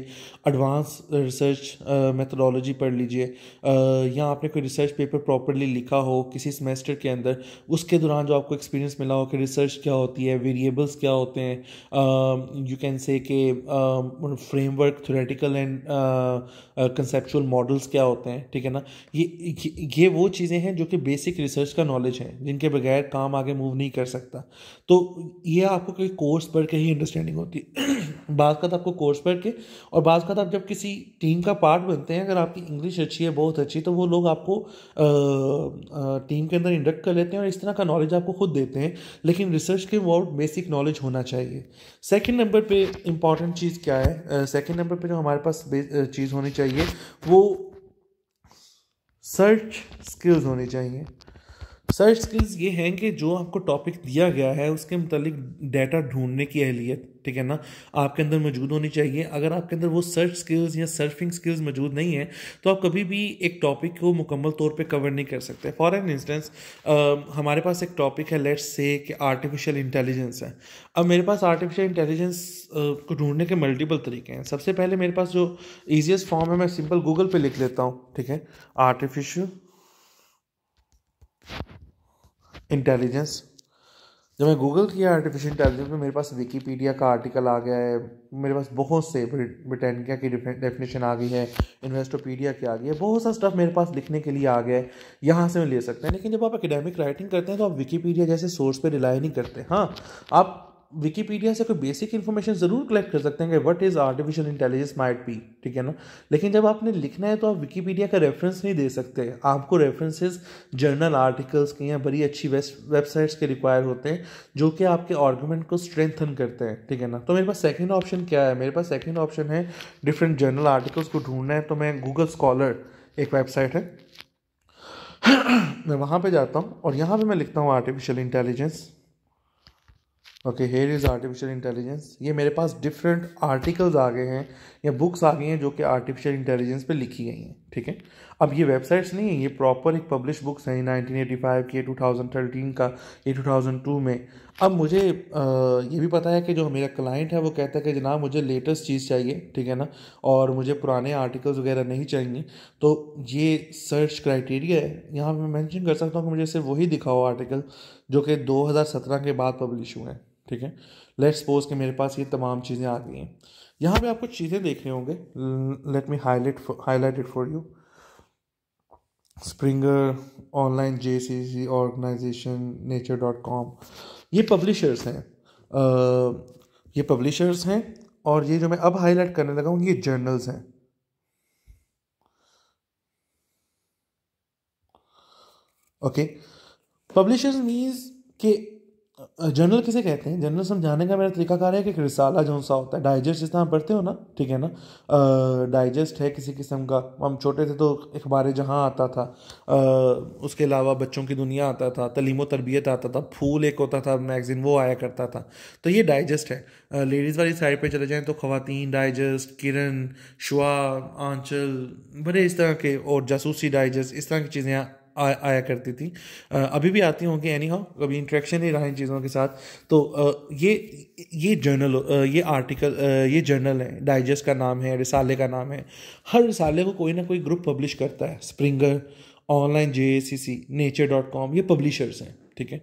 एडवांस रिसर्च मेथडोलॉजी पढ़ लीजिए, या आपने कोई रिसर्च पेपर प्रॉपरली लिखा हो किसी सेमेस्टर के अंदर, उसके दौरान जो आपको एक्सपीरियंस मिला हो कि रिसर्च क्या होती है, वेरिएबल्स क्या होते हैं, यू कैन से कि framework, theoretical and conceptual models क्या होते हैं। ठीक है ना, ये वो चीज़ें हैं जो कि बेसिक रिसर्च का नॉलेज है, जिनके बगैर काम आगे मूव नहीं कर सकता। तो ये आपको कोई कोर्स पढ़ के ही अंडरस्टैंडिंग होती है। बात का आपको कोर्स पढ़ के, और बात का आप जब किसी टीम का पार्ट बनते हैं, अगर आपकी इंग्लिश अच्छी है, बहुत अच्छी, तो वो लोग आपको टीम के अंदर इंडक्ट कर लेते हैं और इस तरह का नॉलेज आपको खुद देते हैं। लेकिन रिसर्च के अबाउट बेसिक नॉलेज होना चाहिए। सेकेंड नंबर पे इंपॉर्टेंट चीज़ क्या है? सेकेंड नंबर पे जो हमारे पास चीज़ होनी चाहिए वो सर्च स्किल्स होनी चाहिए। सर्च स्किल्स ये हैं कि जो आपको टॉपिक दिया गया है उसके मुतालिक डाटा ढूंढने की अहलियत, ठीक है ना, आपके अंदर मौजूद होनी चाहिए। अगर आपके अंदर वो सर्च स्किल्स या सर्फिंग स्किल्स मौजूद नहीं है तो आप कभी भी एक टॉपिक को मुकम्मल तौर पे कवर नहीं कर सकते। फॉर एन इंस्टेंस, हमारे पास एक टॉपिक है, लेट्स से कि आर्टिफिशियल इंटेलिजेंस है। अब मेरे पास आर्टिफिशियल इंटेलिजेंस को ढूंढने के मल्टीपल तरीके हैं। सबसे पहले मेरे पास जो ईजीएस्ट फॉर्म है, मैं सिंपल गूगल पे लिख लेता हूँ। ठीक है, आर्टिफिशियल इंटेलिजेंस। जब मैं गूगल किया आर्टिफिशियल इंटेलिजेंस में, मेरे पास विकीपीडिया का आर्टिकल आ गया है, मेरे पास बहुत से ब्रिटानिका की डेफिनेशन आ गई है, इन्वेस्टोपीडिया की आ गई है, बहुत सा स्टफ मेरे पास लिखने के लिए आ गया है, यहाँ से मैं ले सकते हैं। लेकिन जब आप एकेडमिक राइटिंग करते हैं तो आप विकीपीडिया जैसे सोर्स पे रिलाई नहीं करते। हाँ, आप विकीपीडिया से कोई बेसिक इन्फॉर्मेशन ज़रूर कलेक्ट कर सकते हैं कि what is artificial intelligence might be, ठीक है ना। लेकिन जब आपने लिखना है तो आप विकीपीडिया का रेफरेंस नहीं दे सकते। आपको रेफरेंसेस जर्नल आर्टिकल्स के या बड़ी अच्छी वेबसाइट्स के रिक्वायर होते हैं जो कि आपके आर्गूमेंट को स्ट्रेंथन करते हैं। ठीक है ना, तो मेरे पास सेकंड ऑप्शन क्या है? मेरे पास सेकंड ऑप्शन है डिफरेंट जर्नल आर्टिकल्स को ढूंढना है, तो मैं गूगल स्कॉलर एक वेबसाइट है मैं वहाँ पे जाता हूँ और यहाँ पे मैं लिखता हूँ artificial intelligence. Okay, here is artificial intelligence. ये मेरे पास डिफरेंट आर्टिकल्स आ गए हैं या बुक्स आ गई हैं जो कि आर्टिफिशियल इंटेलिजेंस पे लिखी गई हैं। ठीक है, अब ये वेबसाइट्स नहीं है, ये प्रॉपर एक पब्लिश बुक्स हैं, 1985 की, 2013 का, ये 2002 में। अब मुझे ये भी पता है कि जो मेरा क्लाइंट है वो कहता है कि जनाब मुझे लेटेस्ट चीज़ चाहिए, ठीक है ना, और मुझे पुराने आर्टिकल्स वगैरह नहीं चाहिए। तो ये सर्च क्राइटेरिया है। यहाँ पर मैं मेंशन कर सकता हूँ कि मुझे सिर्फ वही दिखाओ आर्टिकल जो कि 2017 के बाद पब्लिश हुए हैं। ठीक है, लेट्स सपोज कि मेरे पास ये तमाम चीज़ें आ गई हैं। यहाँ पे आप कुछ चीज़ें देख रहे होंगे, let me highlight it for you. Springer, online, JCC organization, nature.com, ये पब्लिशर्स हैं। ये पब्लिशर्स हैं और ये जो मैं अब हाईलाइट करने लगा हूँ ये जर्नल्स हैं। ओके, पब्लिशर्स मीन्स कि जर्नल किसे कहते हैं? जर्नल समझाने का मेरा तरीकाकार है कि एक रिसाला जो सा होता है, डाइजेस्ट जिस तरह पढ़ते हो ना, ठीक है ना, डाइजेस्ट है किसी किस्म का। हम छोटे थे तो अखबार जहाँ आता था, उसके अलावा बच्चों की दुनिया आता था, तलीम तरबियत आता था, फूल एक होता था मैगजीन, वो आया करता था। तो ये डाइजेस्ट है। लेडीज़ वाली साइड पे चले जाएँ तो ख़वातीन डाइजेस्ट, किरण, शुआ, आंचल, बड़े इस तरह के, और जासूसी डाइजेस्ट, इस तरह की चीज़ें आया करती थी। अभी भी आती होंगी, एनी हाउ, कभी इंटरेक्शन नहीं रहा इन चीज़ों के साथ। तो ये जर्नल, ये आर्टिकल, ये जर्नल है, डाइजेस्ट का नाम है, रिसाले का नाम है। हर रिसाले को कोई ना कोई ग्रुप पब्लिश करता है। स्प्रिंगर, ऑनलाइन, JCC, nature.com, ये पब्लिशर्स हैं। ठीक है,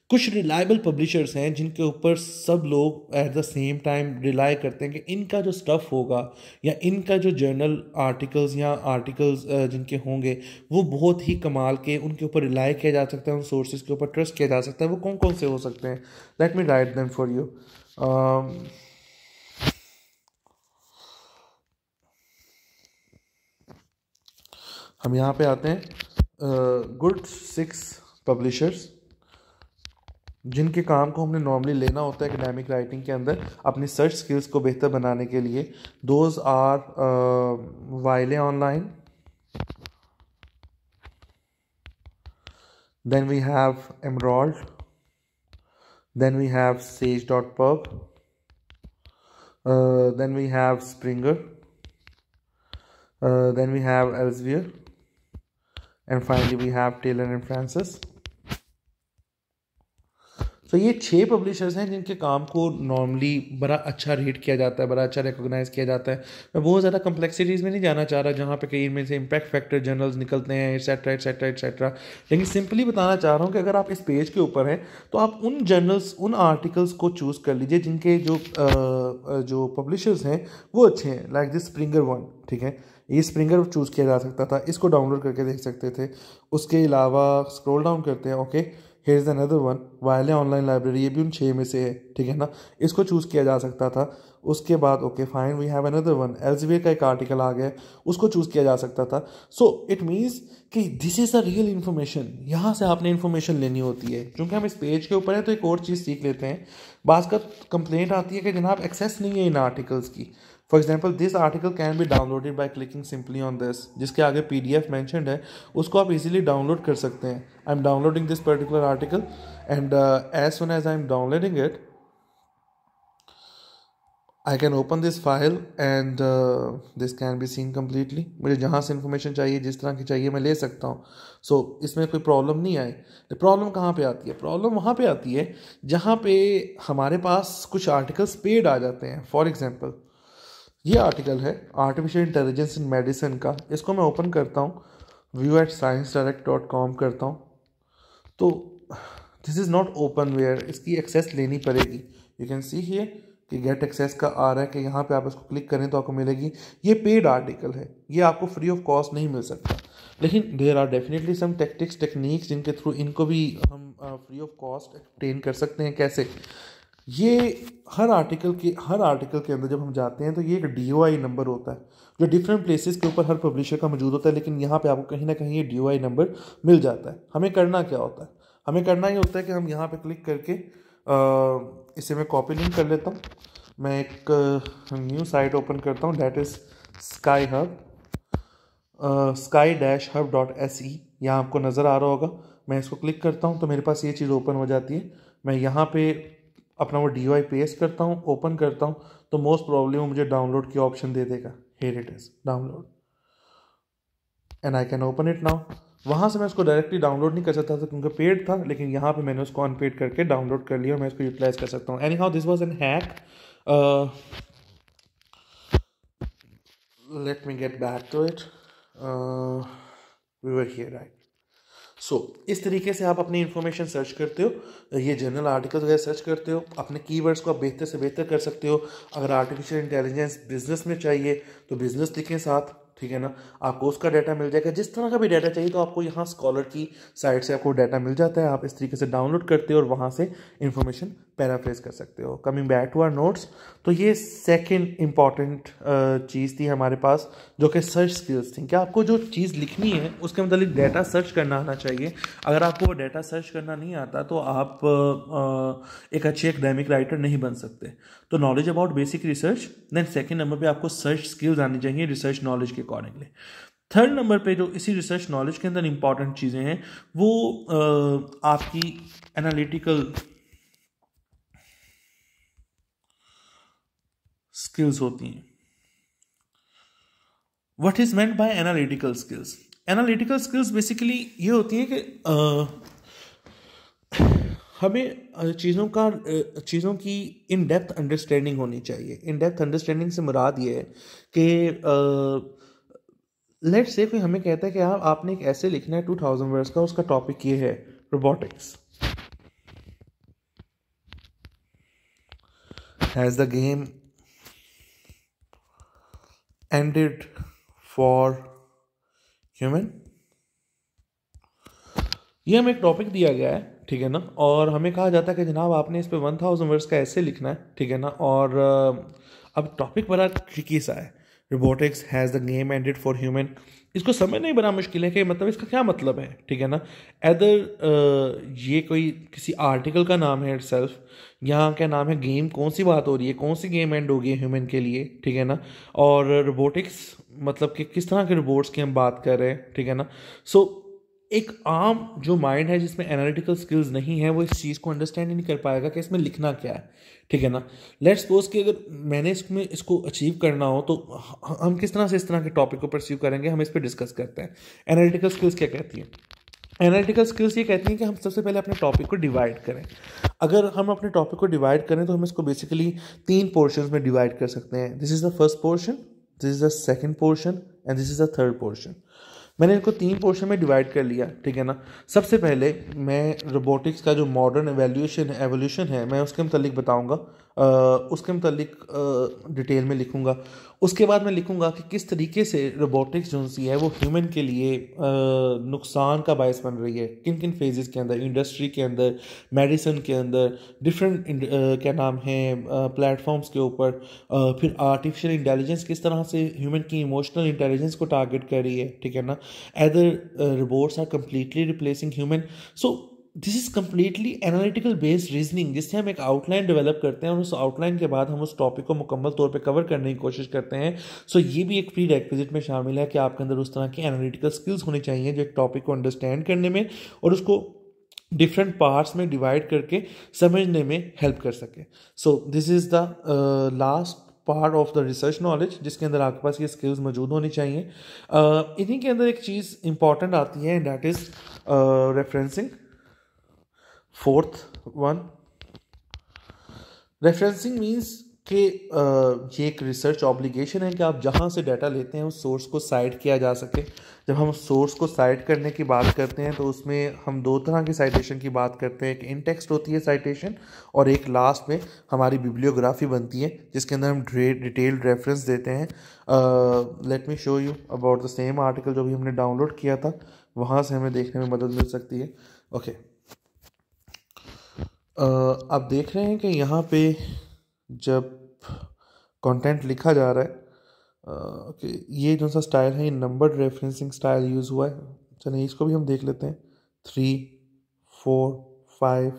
कुछ रिलायबल पब्लिशर्स हैं जिनके ऊपर सब लोग at the same time rely करते हैं कि इनका जो स्टफ़ होगा या इनका जो जर्नल आर्टिकल्स या आर्टिकल्स जिनके होंगे वो बहुत ही कमाल के, उनके ऊपर रिलाई किया जा सकता है, उन सोर्सेज के ऊपर ट्रस्ट किया जा सकता है। वो कौन कौन से हो सकते हैं? Let me write them for you. हम यहाँ पे आते हैं गुड 6 पब्लिशर्स जिनके काम को हमने नॉर्मली लेना होता है एकेडमिक राइटिंग के अंदर अपनी सर्च स्किल्स को बेहतर बनाने के लिए। Those are Wiley online, then we have Emerald, then we have sage.pub, then we have Springer, then we have Elsevier, and finally we have Taylor and Francis. तो ये 6 पब्लिशर्स हैं जिनके काम को नॉर्मली बड़ा अच्छा रेट किया जाता है, बड़ा अच्छा रिकॉग्नाइज किया जाता है। मैं बहुत ज़्यादा कम्प्लेक्सिटीज़ में नहीं जाना चाह रहा जहाँ पे कई इनमें से इम्पैक्ट फैक्टर जर्नल्स निकलते हैं एटसेट्रा एटसेट्रा एटसेट्रा, लेकिन सिंपली बताना चाह रहा हूँ कि अगर आप इस पेज के ऊपर हैं तो आप उन जर्नल्स, उन आर्टिकल्स को चूज़ कर लीजिए जिनके जो पब्लिशर्स हैं वो अच्छे हैं। लाइक दिस स्प्रिंगर वन, ठीक है, ये स्प्रिंगर चूज़ किया जा सकता था, इसको डाउनलोड करके देख सकते थे। उसके अलावा स्क्रॉल डाउन करते हैं, okay, here is another one, वायले online library, ये भी उन 6 में से है, ठीक है ना, इसको चूज़ किया जा सकता था। उसके बाद okay fine, we have another one, Elsevier का एक आर्टिकल आ गया, उसको चूज़ किया जा सकता था। सो इट मीन्स कि this is a real information, यहाँ से आपने इन्फॉर्मेशन लेनी होती है। क्योंकि हम इस पेज के ऊपर है तो एक और चीज़ सीख लेते हैं। बाज़ का कंप्लेंट आती है कि जनाब एक्सेस नहीं है इन आर्टिकल्स की। For example this article can be downloaded by clicking simply on this, जिसके आगे PDF मैंशनड है, उसको आप इजीली डाउनलोड कर सकते हैं। I am downloading this particular article and as soon as I am downloading it I can open this file and this can be seen completely. मुझे जहाँ से इन्फॉर्मेशन चाहिए, जिस तरह की चाहिए, मैं ले सकता हूँ। सो इसमें कोई प्रॉब्लम नहीं आई। प्रॉब्लम कहाँ पे आती है? प्रॉब्लम वहाँ पे आती है जहाँ पे हमारे पास कुछ आर्टिकल्स पेड आ जाते हैं। फॉर एग्जाम्पल ये आर्टिकल है आर्टिफिशियल इंटेलिजेंस इन मेडिसिन का, इसको मैं ओपन करता हूँ, view@sciencedirect.com करता हूँ, तो this is not open where, इसकी एक्सेस लेनी पड़ेगी। यू कैन सी हियर कि गेट एक्सेस का आ रहा है कि यहाँ पे आप इसको क्लिक करें तो आपको मिलेगी। ये पेड आर्टिकल है, ये आपको फ्री ऑफ कॉस्ट नहीं मिल सकता, लेकिन there are definitely some techniques जिनके थ्रू इनको भी हम फ्री ऑफ कॉस्ट ऑब्टेन कर सकते हैं। कैसे? ये हर आर्टिकल के अंदर जब हम जाते हैं तो ये एक DOI नंबर होता है जो डिफरेंट प्लेसेस के ऊपर हर पब्लिशर का मौजूद होता है, लेकिन यहाँ पे आपको कहीं ना कहीं ये DOI नंबर मिल जाता है। हमें करना क्या होता है? हमें करना ये होता है कि हम यहाँ पे क्लिक करके इसे मैं कॉपी लिंक कर लेता हूँ। मैं एक न्यू साइट ओपन करता हूँ, डैट इज़ sky-hub.se। यहाँ आपको नज़र आ रहा होगा, मैं इसको क्लिक करता हूँ तो मेरे पास ये चीज़ ओपन हो जाती है। मैं यहाँ पे अपना वो DOI पेस्ट करता हूँ, ओपन करता हूँ, तो मोस्ट प्रॉब्लम वो मुझे डाउनलोड की ऑप्शन दे देगा। Here it is download and I can open it now. वहाँ से मैं उसको डायरेक्टली डाउनलोड नहीं कर सकता था क्योंकि पेड था, लेकिन यहाँ पे मैंने उसको अनपेड करके डाउनलोड कर लिया और मैं इसको यूटिलाइज कर सकता हूँ। Anyhow this was an hack. Let me get back to it. We were here, right. So इस तरीके से आप अपनी इन्फॉर्मेशन सर्च करते हो, ये जर्नल आर्टिकल्स वगैरह सर्च करते हो, अपने कीवर्ड्स को आप बेहतर से बेहतर कर सकते हो। अगर आर्टिफिशियल इंटेलिजेंस बिजनेस में चाहिए तो बिजनेस लिखें साथ, ठीक है ना, आपको उसका डाटा मिल जाएगा। जिस तरह का भी डाटा चाहिए तो आपको यहाँ स्कॉलर की साइट से आपको डाटा मिल जाता है, आप इस तरीके से डाउनलोड करते हो और वहाँ से इन्फॉर्मेशन पैराफ्रेज कर सकते हो। Coming back to our notes, तो ये सेकंड इम्पॉर्टेंट चीज़ थी हमारे पास जो कि सर्च स्किल्स थी। क्या आपको जो चीज़ लिखनी है उसके मतलब डाटा सर्च करना आना चाहिए। अगर आपको वो डाटा सर्च करना नहीं आता तो आप एक अच्छे एकेडमिक राइटर नहीं बन सकते। तो knowledge about basic research, then second number पे आपको सर्च स्किल्स आनी चाहिए रिसर्च नॉलेज के अकॉर्डिंगली। थर्ड नंबर पे जो इसी रिसर्च नॉलेज के अंदर इंपॉर्टेंट चीज़ें हैं वो आपकी एनालिटिकल स्किल्स होती हैं। What is meant by analytical skills? Analytical skills basically ये होती हैं कि हमें चीज़ों की इन डेप्थ अंडरस्टैंडिंग होनी चाहिए। इन डेप्थ अंडरस्टैंडिंग से मुराद ये है कि लेट से कोई हमें कहता है कि आपने एक ऐसे लिखना है 2000 वर्ड्स का, उसका टॉपिक ये है robotics. Has the game ended for human. ये हमें एक टॉपिक दिया गया है, ठीक है ना, और हमें कहा जाता है कि जनाब आपने इस पे 1000 वर्ड्स का ऐसे लिखना है, ठीक है ना। और अब टॉपिक बड़ा ट्रिकी सा है, robotics has the game ended for human. इसको समझना ही बड़ा मुश्किल है कि मतलब इसका क्या मतलब है, ठीक है ना। एदर ये कोई किसी आर्टिकल का नाम है इटसेल्फ, यहाँ क्या नाम है, गेम कौन सी बात हो रही है, कौन सी गेम एंड होगी ह्यूमन के लिए, ठीक है ना। और रोबोटिक्स मतलब कि किस तरह के रोबोट्स की हम बात कर रहे हैं, ठीक है ना। सो एक आम जो माइंड है जिसमें एनालिटिकल स्किल्स नहीं है वो इस चीज़ को अंडरस्टैंड ही नहीं कर पाएगा कि इसमें लिखना क्या है, ठीक है ना। लेट्स सपोज कि अगर मैंने इसको अचीव करना हो तो हम किस तरह से इस तरह के टॉपिक को परस्यू करेंगे, हम इस पर डिस्कस करते हैं। एनालिटिकल स्किल्स क्या कहती हैं? एनालिटिकल स्किल्स ये कहती हैं कि हम सबसे पहले अपने टॉपिक को डिवाइड करें। अगर हम अपने टॉपिक को डिवाइड करें तो हम इसको बेसिकली 3 पोर्शंस में डिवाइड कर सकते हैं। This is the first portion, this is the second portion and this is the third portion. मैंने इनको 3 पोर्शन में डिवाइड कर लिया, ठीक है ना। सबसे पहले मैं रोबोटिक्स का जो मॉडर्न एवोल्यूशन है मैं उसके मुतालिक बताऊंगा, उसके मुतालिक डिटेल में लिखूंगा। उसके बाद मैं लिखूंगा कि किस तरीके से रोबोटिक्स जो सी है वो ह्यूमन के लिए नुकसान का बायस बन रही है, किन किन फेजेस के अंदर, इंडस्ट्री के अंदर, मेडिसिन के अंदर, डिफरेंट क्या नाम है प्लेटफॉर्म्स के ऊपर। फिर आर्टिफिशियल इंटेलिजेंस किस तरह से ह्यूमन की इमोशनल इंटेलिजेंस को टारगेट कर रही है, ठीक है ना। Either robots are completely replacing human. So this is completely analytical based reasoning, जिससे हम एक आउटलाइन डेवलप करते हैं और उस आउटलाइन के बाद हम उस टॉपिक को मुकम्मल तौर पे कवर करने की कोशिश करते हैं। सो ये भी एक प्री रेक्विजिट में शामिल है कि आपके अंदर उस तरह की एनालिटिकल स्किल्स होनी चाहिए जो एक टॉपिक को अंडरस्टैंड करने में और उसको डिफरेंट पार्ट्स में डिवाइड करके समझने में हेल्प कर सके। सो this is the last part of the research knowledge जिसके अंदर आपके पास ये स्किल्स मौजूद होनी चाहिए। इन्हीं के अंदर एक चीज़ इंपॉर्टेंट आती है, that is referencing. Fourth one, referencing means कि ये एक रिसर्च ऑब्लिगेशन है कि आप जहाँ से डाटा लेते हैं उस सोर्स को साइट किया जा सके। जब हम सोर्स को साइट करने की बात करते हैं तो उसमें हम 2 तरह की साइटेशन की बात करते हैं। एक इन टेक्स्ट होती है साइटेशन और एक लास्ट में हमारी बिब्लियोग्राफी बनती है जिसके अंदर हम डिटेल्ड रेफरेंस देते हैं। Let me show you about the same article जो भी हमने डाउनलोड किया था, वहाँ से हमें देखने में मदद मिल सकती है। ओके, आप देख रहे हैं कि यहाँ पे जब कंटेंट लिखा जा रहा है कि ये जो सा स्टाइल है ये नंबर्ड रेफरेंसिंग स्टाइल यूज़ हुआ है। चलिए इसको भी हम देख लेते हैं। 3, 4, 5,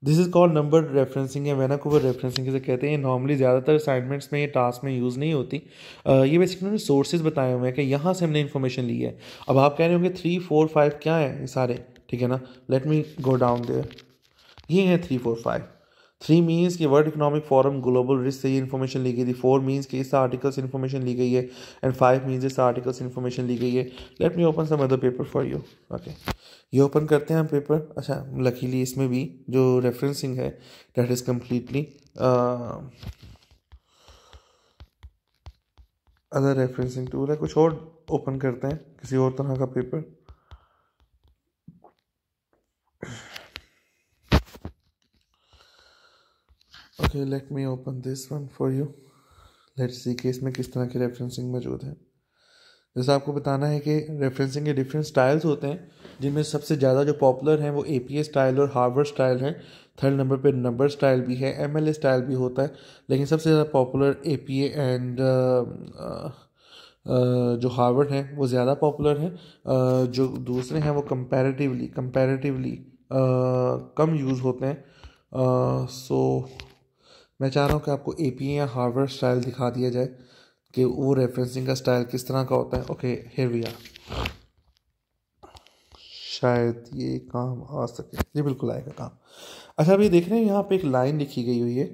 this is called numbered referencing या वैनकूवर रेफरेंसिंग इसे कहते हैं। नॉर्मली ज़्यादातर असाइनमेंट्स में, ये टास्क में यूज़ नहीं होती। ये बेसिकली उन्होंने सोर्सेज बताए हुए हैं कि यहाँ से हमने इन्फॉर्मेशन ली है। अब आप कह रहे होंगे 3, 4, 5 क्या है ये सारे, ठीक है ना। Let me go down there. ये है 3, 4, 5। 3 मीन्स कि world economic forum global risk से ये इन्फॉर्मेशन ली गई थी। 4 मीन्स कि इस आर्टिकल से इन्फॉर्मेशन ली गई है एंड 5 मीन्स इस आर्टिकल से इन्फॉर्मेशन ली गई है। Let me open some other paper for you. Okay, ये ओपन करते हैं हम पेपर। अच्छा, लकीली इसमें भी जो रेफरेंसिंग है that is completely other referencing tool है। कुछ और ओपन करते हैं, किसी और तरह का paper. Okay, late me open this one for you. Let's see कि इसमें किस तरह की रेफरेंसिंग मौजूद है। जैसा आपको बताना है कि रेफरेंसिंग के डिफरेंट स्टाइल्स होते हैं, जिनमें सबसे ज़्यादा जो पॉपुलर हैं वो APA स्टाइल और हार्वर्ड स्टाइल है। 3rd नंबर पे नंबर स्टाइल भी है, MLA स्टाइल भी होता है, लेकिन सबसे ज़्यादा पॉपुलर APA एंड जो हार्वर्ड है वो ज़्यादा पॉपुलर है। जो दूसरे हैं वो कंपैरेटिवली कम यूज़ होते हैं। सो मैं चाह रहा हूँ कि आपको APA या हार्वर्ड स्टाइल दिखा दिया जाए कि वो रेफरेंसिंग का स्टाइल किस तरह का होता है। Okay, here we are. शायद ये काम आ सके, ये बिल्कुल आएगा काम। अच्छा, अभी देख रहे हैं यहाँ पे एक लाइन लिखी गई हुई है।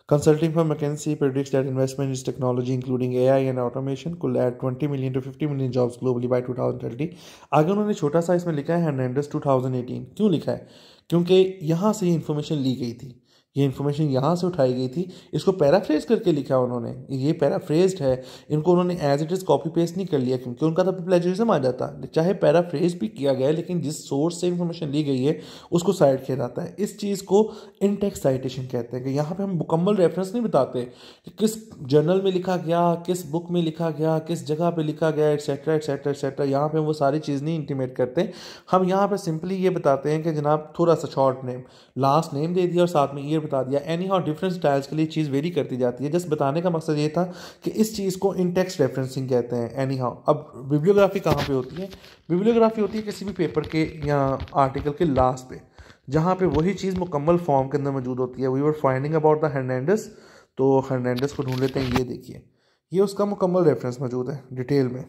Consulting firm McKinsey predicts that investment in technology, including AI and automation, could add 20 million to 50 million jobs globally by 2030. आगे उन्होंने छोटा सा इसमें लिखा है Hernandez 2018। क्यों लिखा है? क्योंकि यहाँ से ये इन्फॉर्मेशन ली गई थी ये इन्फॉर्मेशन यहाँ से उठाई गई थी, इसको पैराफ्रेज करके लिखा उन्होंने, ये पैराफ्रेज्ड है, इनको उन्होंने as it is copy paste नहीं कर लिया, क्योंकि उनका तो प्लेजरिज्म आ जाता। चाहे पैराफ्रेज भी किया गया है, लेकिन जिस सोर्स से इन्फॉर्मेशन ली गई है उसको साइड किया जाता है। इस चीज़ को इन टेक्स्ट साइटेशन कहते हैं, कि यहाँ पे हम मुकम्मल रेफरेंस नहीं बताते कि किस जर्नल में लिखा गया, किस बुक में लिखा गया, किस जगह पे लिखा गया, एटसेट्रा एटसेट्रा एटसेट्रा। यहाँ पे हम वो सारी चीज़ नहीं इंटीमेट करते। हम यहाँ पे सिंपली ये बताते हैं कि जनाब थोड़ा सा शॉर्ट नेम, लास्ट नेम दे दिया और साथ में ईयर बता दिया। एनी हाउ डिफरेंट स्टाइल्स के लिए चीज़ वेरी करती जाती है। जस्ट बताने का मकसद ये था कि इस चीज़ को इन टेक्स्ट रेफरेंसिंग कहते हैं। एनी हाउ, अब बिब्लियोग्राफी कहाँ पे होती है? बिब्लियोग्राफी होती है किसी भी पेपर के या आर्टिकल के लास्ट पे, जहाँ पे वही चीज़ मुकम्मल फॉर्म के अंदर मौजूद होती है। We were finding about the Hernandez, तो हर्नांडिस को ढूंढ लेते हैं। ये देखिए, ये उसका मुकम्मल रेफरेंस मौजूद है डिटेल में।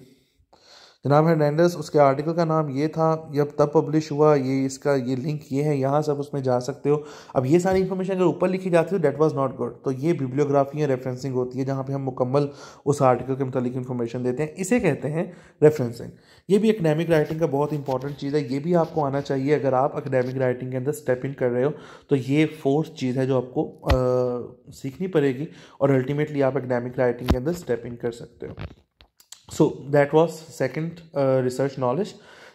जनाब हर्नांडिस, उसके आर्टिकल का नाम ये था, ये अब तब पब्लिश हुआ, ये इसका ये लिंक ये है, यहाँ सब उसमें जा सकते हो। अब ये सारी इन्फॉर्मेशन अगर ऊपर लिखी जाती है, दैट वाज नॉट गुड। तो ये बिब्लियोग्राफी या रेफरेंसिंग होती है, जहाँ पे हम मुकम्मल उस आर्टिकल के मुतालिक इन्फॉर्मेशन देते हैं। इसे कहते हैं रेफरेंसिंग। ये भी एकेडमिक राइटिंग का बहुत इंपॉर्टेंट चीज़ है, ये भी आपको आना चाहिए। अगर आप एकेडमिक राइटिंग के अंदर स्टेप इन कर रहे हो तो ये फोर्थ चीज़ है जो आपको सीखनी पड़ेगी, और अल्टीमेटली आप एकेडमिक राइटिंग के अंदर स्टेप इन कर सकते हो। So that was second research knowledge.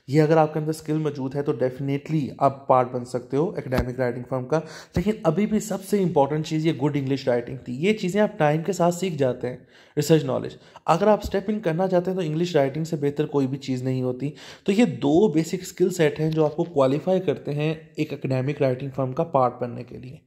ये अगर आपके अंदर स्किल मौजूद है तो डेफिनेटली आप पार्ट बन सकते हो एकेडमिक राइटिंग फर्म का। लेकिन अभी भी सबसे इंपॉर्टेंट चीज़ ये गुड इंग्लिश राइटिंग थी। ये चीज़ें आप टाइम के साथ सीख जाते हैं। रिसर्च नॉलेज अगर आप स्टेप इन करना चाहते हैं तो इंग्लिश राइटिंग से बेहतर कोई भी चीज़ नहीं होती। तो ये दो बेसिक स्किल सेट हैं जो आपको क्वालिफाई करते हैं एक एकेडमिक राइटिंग फर्म का पार्ट बनने के लिए।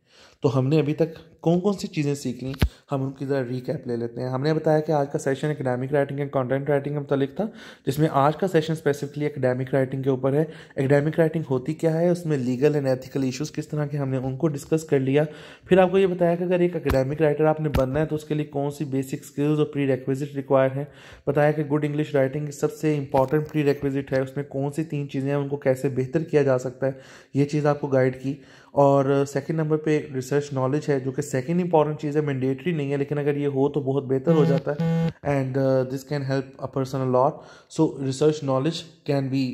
तो हमने अभी तक कौन कौन सी चीज़ें सीख ली, हम उनकी ज़रा रिकैप ले लेते हैं। हमने बताया कि आज का session academic writing and content writing के मुतालिक था, जिसमें आज का सेशन स्पेसिफिकली एकेडमिक राइटिंग के ऊपर है। एकेडमिक राइटिंग होती क्या है, उसमें लीगल एंड एथिकल इश्यूज़ किस तरह के, हमने उनको डिस्कस कर लिया। फिर आपको ये बताया कि अगर एक एकेडमिक राइटर आपने बनना है तो उसके लिए कौन सी बेसिक स्किल्स और प्री रिक्विजिट रिक्वायर है। बताया कि गुड इंग्लिश राइटिंग सबसे इंपॉर्टेंट प्री रिक्विजिट है, उसमें कौन सी 3 चीज़ें हैं, उनको कैसे बेहतर किया जा सकता है, ये चीज़ आपको गाइड की। और सेकंड नंबर पे रिसर्च नॉलेज है, जो कि सेकंड इंपॉर्टेंट चीज़ है, मैंडेटरी नहीं है, लेकिन अगर ये हो तो बहुत बेहतर हो जाता है। And this can help a person a lot. So research knowledge can be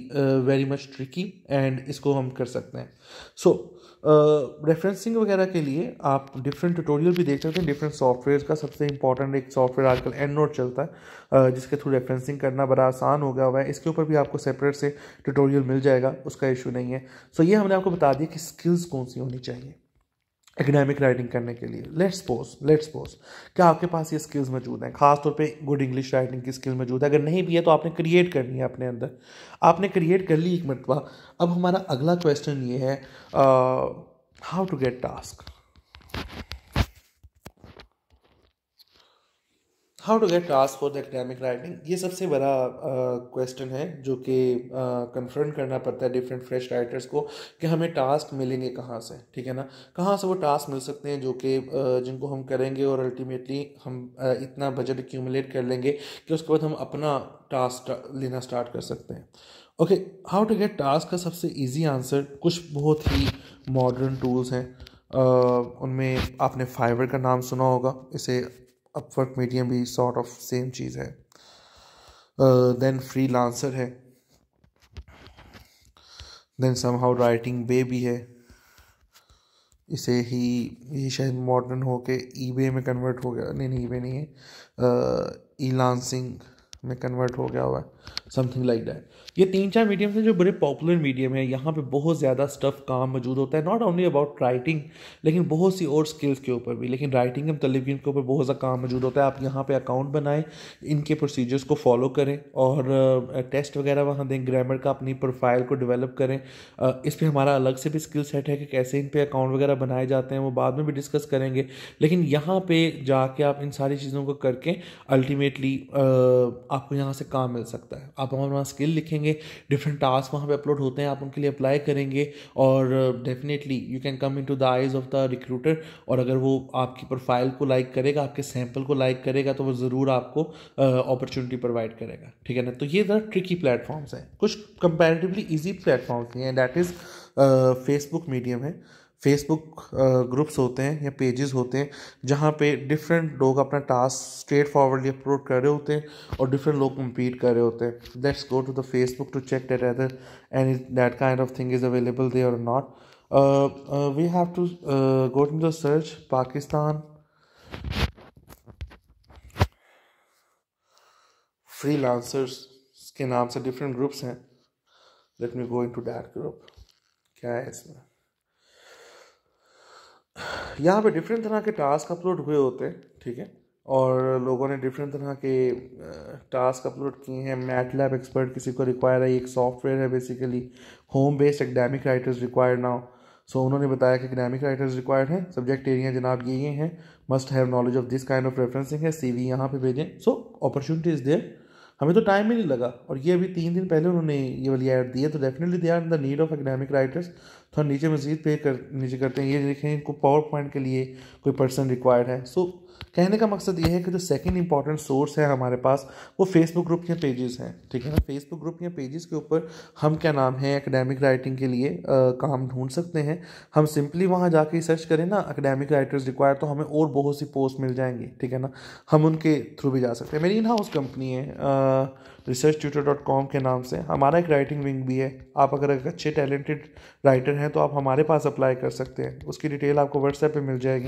very much tricky, and इसको हम कर सकते हैं। सो रेफरेंसिंग वगैरह के लिए आप डिफरेंट ट्यूटोरियल भी देख सकते हैं डिफरेंट सॉफ्टवेयर का। सबसे इंपॉर्टेंट एक सॉफ्टवेयर आजकल एंड नोट चलता है, जिसके थ्रू रेफरेंसिंग करना बड़ा आसान हो गया हुआ है। इसके ऊपर भी आपको सेपरेट से ट्यूटोरियल मिल जाएगा, उसका इशू नहीं है। सो ये हमने आपको बता दिया कि स्किल्स कौन सी होनी चाहिए एकेडमिक राइटिंग करने के लिए। लेट्स सपोज क्या आपके पास ये स्किल्स मौजूद हैं, खासतौर पे गुड इंग्लिश राइटिंग की स्किल मौजूद है। अगर नहीं भी है तो आपने क्रिएट करनी है अपने अंदर, आपने क्रिएट कर ली एक मरतबा। अब हमारा अगला क्वेश्चन ये है, how to get task. How to get task for the academic writing, ये सबसे बड़ा क्वेश्चन है जो कि कन्फ्रंट करना पड़ता है डिफरेंट फ्रेश राइटर्स को, कि हमें टास्क मिलेंगे कहाँ से, ठीक है ना। कहाँ से वो टास्क मिल सकते हैं जो कि जिनको हम करेंगे और अल्टीमेटली हम इतना बजट एक्यूमुलेट कर लेंगे कि उसके बाद हम अपना टास्क लेना स्टार्ट कर सकते हैं। Okay, how to get task का सबसे ईजी आंसर कुछ बहुत ही मॉडर्न टूल्स हैं। उनमें आपने फाइवर का नाम सुना होगा, इसे अपवर्क मीडियम भी सॉर्ट ऑफ सेम चीज़ है। देन फ्रीलांसर है, देन समहाउ राइटिंग बे भी है, इसे ही ये शायद मॉडर्न होके ईबे में कन्वर्ट हो गया, नहीं ईबे नहीं है, ई लांसिंग में कन्वर्ट हो गया हुआ है, समथिंग लाइक दैट। ये 3-4 मीडियम हैं जो बड़े पॉपुलर मीडियम है। यहाँ पे बहुत ज़्यादा स्टफ काम मौजूद होता है, नॉट ओनली अबाउट राइटिंग, लेकिन बहुत सी और स्किल्स के ऊपर भी। लेकिन राइटिंग के मतलब इनके ऊपर बहुत ज़्यादा काम मौजूद होता है। आप यहाँ पे अकाउंट बनाएं, इनके प्रोसीजर्स को फॉलो करें और टेस्ट वगैरह वहाँ दें, ग्रामर का अपनी प्रोफाइल को डेवलप करें। इस पर हमारा अलग से भी स्किल सेट है कि कैसे इन पर अकाउंट वगैरह बनाए जाते हैं, वो बाद में भी डिस्कस करेंगे। लेकिन यहाँ पर जाके आप इन सारी चीज़ों को करके अल्टीमेटली आपको यहाँ से काम मिल सकता है। आप वहाँ स्किल लिखेंगे, डिफरेंट टास्क वहाँ पे अपलोड होते हैं, आप उनके लिए अप्लाई करेंगे और definitely you can come into the eyes of the recruiter. और अगर वो आपकी प्रोफाइल को लाइक करेगा, आपके सैंपल को लाइक करेगा, तो वो ज़रूर आपको अपॉर्चुनिटी प्रोवाइड करेगा, ठीक है ना। तो ये ज़रा ट्रिकी प्लेटफॉर्म्स हैं, कुछ कंपैरेटिवली ईजी प्लेटफॉर्म्स नहीं हैं। दैट इज़ फेसबुक मीडियम है। फेसबुक ग्रुप्स होते हैं या पेजेस होते हैं जहाँ पे डिफरेंट लोग अपना टास्क स्ट्रेट फॉरवर्डली अपलोड कर रहे होते हैं और डिफरेंट लोग कम्पीट कर रहे होते हैं। Let's go to the Facebook to check that any that kind of thing is available there और not. We have to go to the search Pakistan freelancers के नाम से डिफरेंट ग्रुप्स हैं. Let me go into that group. क्या है इसमें? यहाँ पे डिफरेंट तरह के टास्क अपलोड हुए होते हैं, ठीक है, और लोगों ने डिफरेंट तरह के टास्क अपलोड किए हैं. मैटलैब एक्सपर्ट किसी को रिक्वायर है, एक सॉफ्टवेयर है basically. Home based academic writers required now. So उन्होंने बताया कि एकेडमिक राइटर्स रिक्वायर्ड हैं. सब्जेक्ट एरिया जनाब ये हैं. Must have knowledge of this kind of referencing है. CV यहाँ पे भेजें. So opportunity is there. हमें तो टाइम ही नहीं लगा, और ये अभी 3 दिन पहले उन्होंने ये वाली ऐड दी है. तो definitely they are in the need of academic writers. थोड़ा नीचे मजीद नीचे करते हैं, ये देखें इनको पावर पॉइंट के लिए कोई पर्सन रिक्वायर्ड है. सो कहने का मकसद ये है कि जो सेकंड इंपॉर्टेंट सोर्स है हमारे पास वो फेसबुक ग्रुप या पेजेस हैं, ठीक है ना. फेसबुक ग्रुप या पेजेस के ऊपर हम क्या नाम है एकेडमिक राइटिंग के लिए काम ढूंढ सकते हैं. हम सिंपली वहाँ जाके सर्च करें ना एकेडमिक राइटर्स रिक्वायर्ड, तो हमें और बहुत सी पोस्ट मिल जाएंगी, ठीक है ना. हम उनके थ्रू भी जा सकते हैं. मेरी इन हाउस कंपनी है researchtutor.com के नाम से. हमारा एक राइटिंग विंग भी है. आप अगर एक अच्छे टैलेंटेड राइटर हैं तो आप हमारे पास अप्लाई कर सकते हैं. उसकी डिटेल आपको व्हाट्सएप पे मिल जाएगी.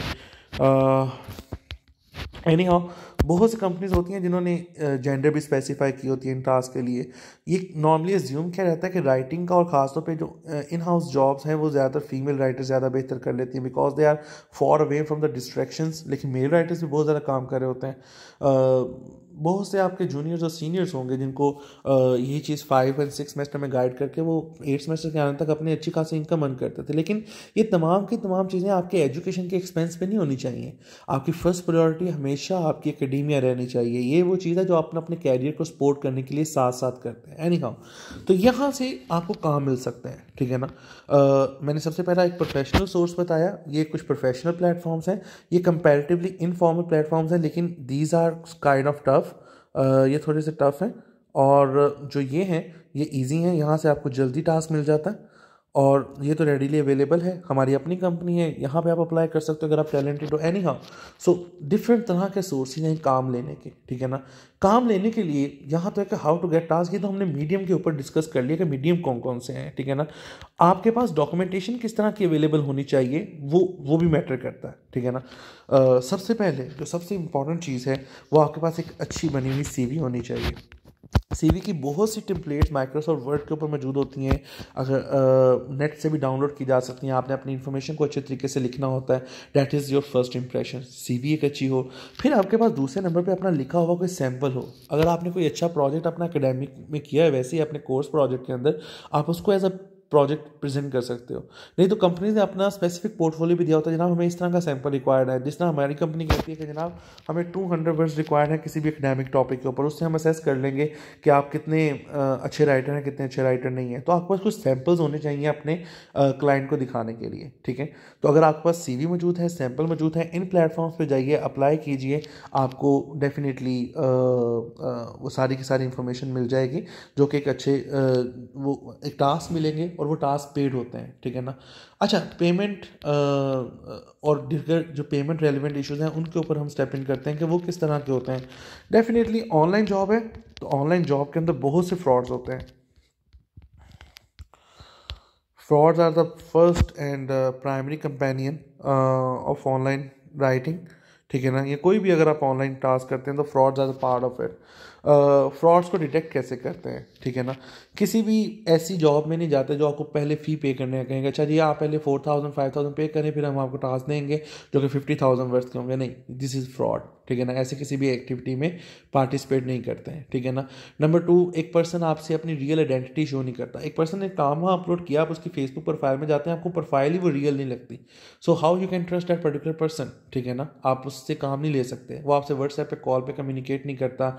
एनी हाउ बहुत सी कंपनीज होती हैं जिन्होंने जेंडर भी स्पेसिफाई की होती है इन टास्क के लिए. ये नॉर्मली एज्यूम क्या रहता है कि राइटिंग का और ख़ासतौर पे जो इन हाउस जॉब्स हैं वो ज़्यादातर फीमेल राइटर ज़्यादा बेहतर कर लेती हैं, because they are far away from the distractions. लेकिन मेल राइटर्स भी बहुत ज़्यादा काम कर रहे होते हैं. बहुत से आपके जूनियर्स और सीनियर्स होंगे जिनको यही चीज़ 5 और 6 सेमेस्टर में गाइड करके वो 8 सेमेस्टर के आने तक अपनी अच्छी खासी इनकम अर्न करते थे. लेकिन ये तमाम की तमाम चीज़ें आपके एजुकेशन के एक्सपेंस पे नहीं होनी चाहिए. आपकी फर्स्ट प्रायोरिटी हमेशा आपकी एकेडेमिया रहनी चाहिए. ये वो चीज़ है जो आप अपने कैरियर को सपोर्ट करने के लिए साथ साथ करते हैं. एनी हाउ तो यहाँ से आपको काम मिल सकते हैं, ठीक है ना. मैंने सबसे पहला एक प्रोफेशनल सोर्स बताया. ये कुछ प्रोफेशनल प्लेटफॉर्म्स हैं. ये कंपैरेटिवली इनफॉर्मल प्लेटफॉर्म्स हैं, लेकिन these are kind of tough. ये थोड़े से टफ हैं. और जो ये हैं ये इजी हैं. यहाँ से आपको जल्दी टास्क मिल जाता है, और ये तो रेडीली अवेलेबल है. हमारी अपनी कंपनी है, यहाँ पे आप अप्लाई कर सकते हो अगर आप टैलेंटेड हो. एनी हाउ सो डिफरेंट तरह के सोर्सेज हैं काम लेने के, ठीक है ना. काम लेने के लिए यहाँ तो है कि हाउ टू गेट टास्क, ये तो हमने मीडियम के ऊपर डिस्कस कर लिया कि मीडियम कौन कौन से हैं, ठीक है ना. आपके पास डॉक्यूमेंटेशन किस तरह की अवेलेबल होनी चाहिए वो भी मैटर करता है, ठीक है ना. सबसे पहले जो सबसे इंपॉर्टेंट चीज़ है वो आपके पास एक अच्छी बनी हुई CV होनी चाहिए. CV की बहुत सी टेम्पलेट्स माइक्रोसॉफ्ट वर्ड के ऊपर मौजूद होती हैं. अगर नेट से भी डाउनलोड की जा सकती हैं. आपने अपनी इन्फॉर्मेशन को अच्छे तरीके से लिखना होता है. That is your first impression. CV एक अच्छी हो. फिर आपके पास दूसरे नंबर पे अपना लिखा हुआ कोई सैम्पल हो. अगर आपने कोई अच्छा प्रोजेक्ट अपना एकेडमिक में किया है, वैसे ही अपने कोर्स प्रोजेक्ट के अंदर आप उसको एज अ प्रोजेक्ट प्रेजेंट कर सकते हो. नहीं तो कंपनी ने अपना स्पेसिफिक पोर्टफोलियो भी दिया होता है, जनाब हमें इस तरह का सैंपल रिक्वायर्ड है. जिस तरह हमारी कंपनी कहती है कि जनाब हमें 200 वर्ड्स रिक्वायर्ड है किसी भी एकेडमिक टॉपिक के ऊपर, उससे हम असेस कर लेंगे कि आप कितने अच्छे राइटर हैं, कितने अच्छे राइटर नहीं हैं. तो आपके पास कुछ सैम्पल्स होने चाहिए अपने क्लाइंट को दिखाने के लिए, ठीक है. तो अगर आपके पास CV मौजूद है, सैम्पल मौजूद है, इन प्लेटफॉर्म्स पर जाइए, अप्लाई कीजिए. आपको डेफिनेटली वो सारी की सारी इंफॉर्मेशन मिल जाएगी, जो कि एक अच्छे वो एक टास्क मिलेंगे, और वो टास्क पेड होते हैं, ठीक है ना. अच्छा, पेमेंट और दीगर जो पेमेंट रेलिवेंट इश्यूज हैं उनके ऊपर हम स्टेप इन करते हैं कि वो किस तरह के होते हैं. डेफिनेटली ऑनलाइन जॉब है, तो ऑनलाइन जॉब के अंदर बहुत से फ्रॉड्स होते हैं. Frauds are the first and primary companion of online writing, ठीक है ना. ये कोई भी अगर आप ऑनलाइन टास्क करते हैं तो frauds are the part of it. Frauds को डिटेक्ट कैसे करते हैं, ठीक है ना. किसी भी ऐसी जॉब में नहीं जाते जो आपको पहले फ़ी पे करने का कहेंगे. अच्छा जी आप पहले 4000 5000 पे करें फिर हम आपको टास्क देंगे जो कि 50,000 वर्थ के होंगे. नहीं, दिस इज़ फ्रॉड, ठीक है ना. ऐसे किसी भी एक्टिविटी में पार्टिसिपेट नहीं करते हैं, ठीक है ना. नंबर 2, एक पर्सन आपसे अपनी रियल आइडेंटिटी शो नहीं करता. एक पर्सन ने काम वहाँ अपलोड किया, आप उसकी फेसबुक प्रोफाइल में जाते हैं, आपको प्रोफाइल ही वो रियल नहीं लगती. So how you can trust that particular person, ठीक है ना. आप उससे काम नहीं ले सकते. वो आपसे व्हाट्सएप पे कॉल पे कम्युनिकेट नहीं करता,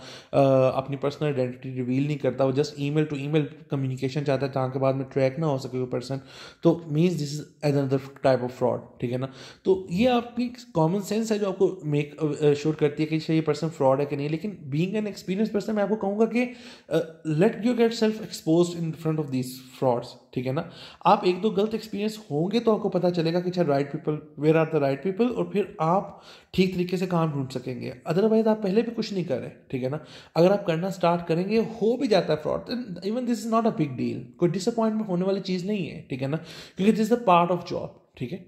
अपनी पर्सनल आइडेंटिटी रिवील नहीं करता. वो just email to email communication चाहता है जहाँ के बाद में ट्रैक ना हो सके वो पर्सन. तो means this is another type of fraud, ठीक है ना. तो ये आपकी कॉमन सेंस है जो आपको मेक श्योर करती है कि ये पर्सन फ्रॉड है कि नहीं, लेकिन बीइंग एन एक्सपीरियंस पर्सन मैं आपको कहूँगा कि let you get self expose in front of these frauds, ठीक है ना। आप एक दो गलत एक्सपीरियंस होंगे तो आपको पता चलेगा कि अच्छा right people, where are the right people, और फिर आप ठीक तरीके से काम ढूंढ सकेंगे। अदरवाइज आप पहले भी कुछ नहीं कर रहे, ठीक है ना। अगर आप करना स्टार्ट करेंगे, हो भी जाता है fraud, even this is not a big deal, कोई डिसअपॉइंटमेंट होने वाली चीज़ नहीं है, ठीक है ना, क्योंकि this is the part of job, ठीक है।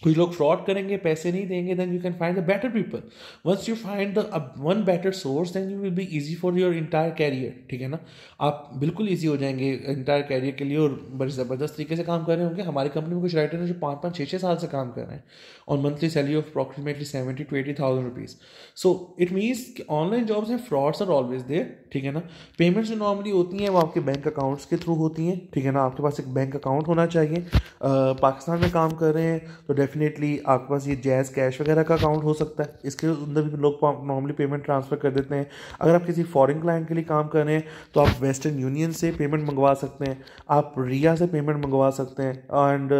कुछ लोग फ्रॉड करेंगे, पैसे नहीं देंगे, then you can find the better people. Once you find the one better source, then you will be easy for your entire career, ठीक है ना। आप बिल्कुल इजी हो जाएंगे इंटायर कैरियर के लिए, और बड़ी ज़बरदस्त तरीके से काम कर रहे होंगे। हमारी कंपनी में कुछ राइटर हैं जो 5-5, 6-6 साल से काम कर रहे हैं और monthly salary of approximately 70,000 to 80,000 rupees. So it means कि ऑनलाइन जॉब्स हैं, फ्रॉड्स आर ऑलवेज देयर, ठीक है ना। पेमेंट्स जो नॉर्मली होती हैं वो आपके बैंक अकाउंट्स के थ्रू होती हैं, ठीक है ना। आपके पास एक बैंक अकाउंट होना चाहिए। पाकिस्तान में काम कर रहे हैं तो डेफिनेटली आपके पास ये जैज़ कैश वगैरह का अकाउंट हो सकता है, इसके अंदर भी लोग नॉर्मली पेमेंट ट्रांसफ़र कर देते हैं। अगर आप किसी फॉरेन क्लाइंट के लिए काम कर रहे हैं तो आप वेस्टर्न यूनियन से पेमेंट मंगवा सकते हैं, आप रिया से पेमेंट मंगवा सकते हैं, and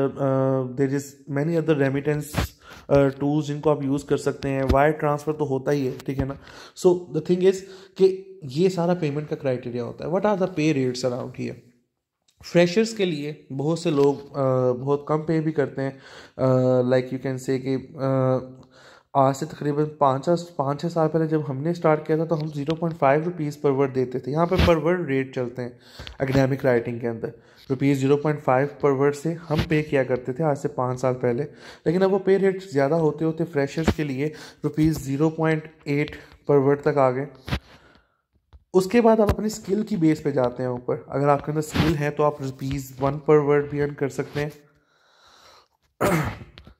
there is many other remittance tools जिनको आप यूज़ कर सकते हैं। वायर ट्रांसफ़र तो होता ही है, ठीक है ना। सो द थिंग इज़ कि ये सारा पेमेंट का क्राइटेरिया होता है। What are the pay rates around here? Freshers के लिए बहुत से लोग बहुत कम पे भी करते हैं। लाइक यू कैन से कि आज से तकरीबन 5-6 साल पहले जब हमने स्टार्ट किया था तो हम 0.5 रुपीज़ पर वर्ड देते थे। यहाँ पर वर्ड रेट चलते हैं एकेडमिक राइटिंग के अंदर। ₹0.5 पर वर्ड से हम पे किया करते थे आज से 5 साल पहले, लेकिन अब वो पे रेट ज़्यादा होते होते फ्रेशर्स के लिए ₹0.8 पर वर्ड तक आ गए। उसके बाद आप अपनी स्किल की बेस पे जाते हैं ऊपर। अगर आपके अंदर स्किल है तो आप ₹1 पर वर्ड भी अर्न कर सकते हैं।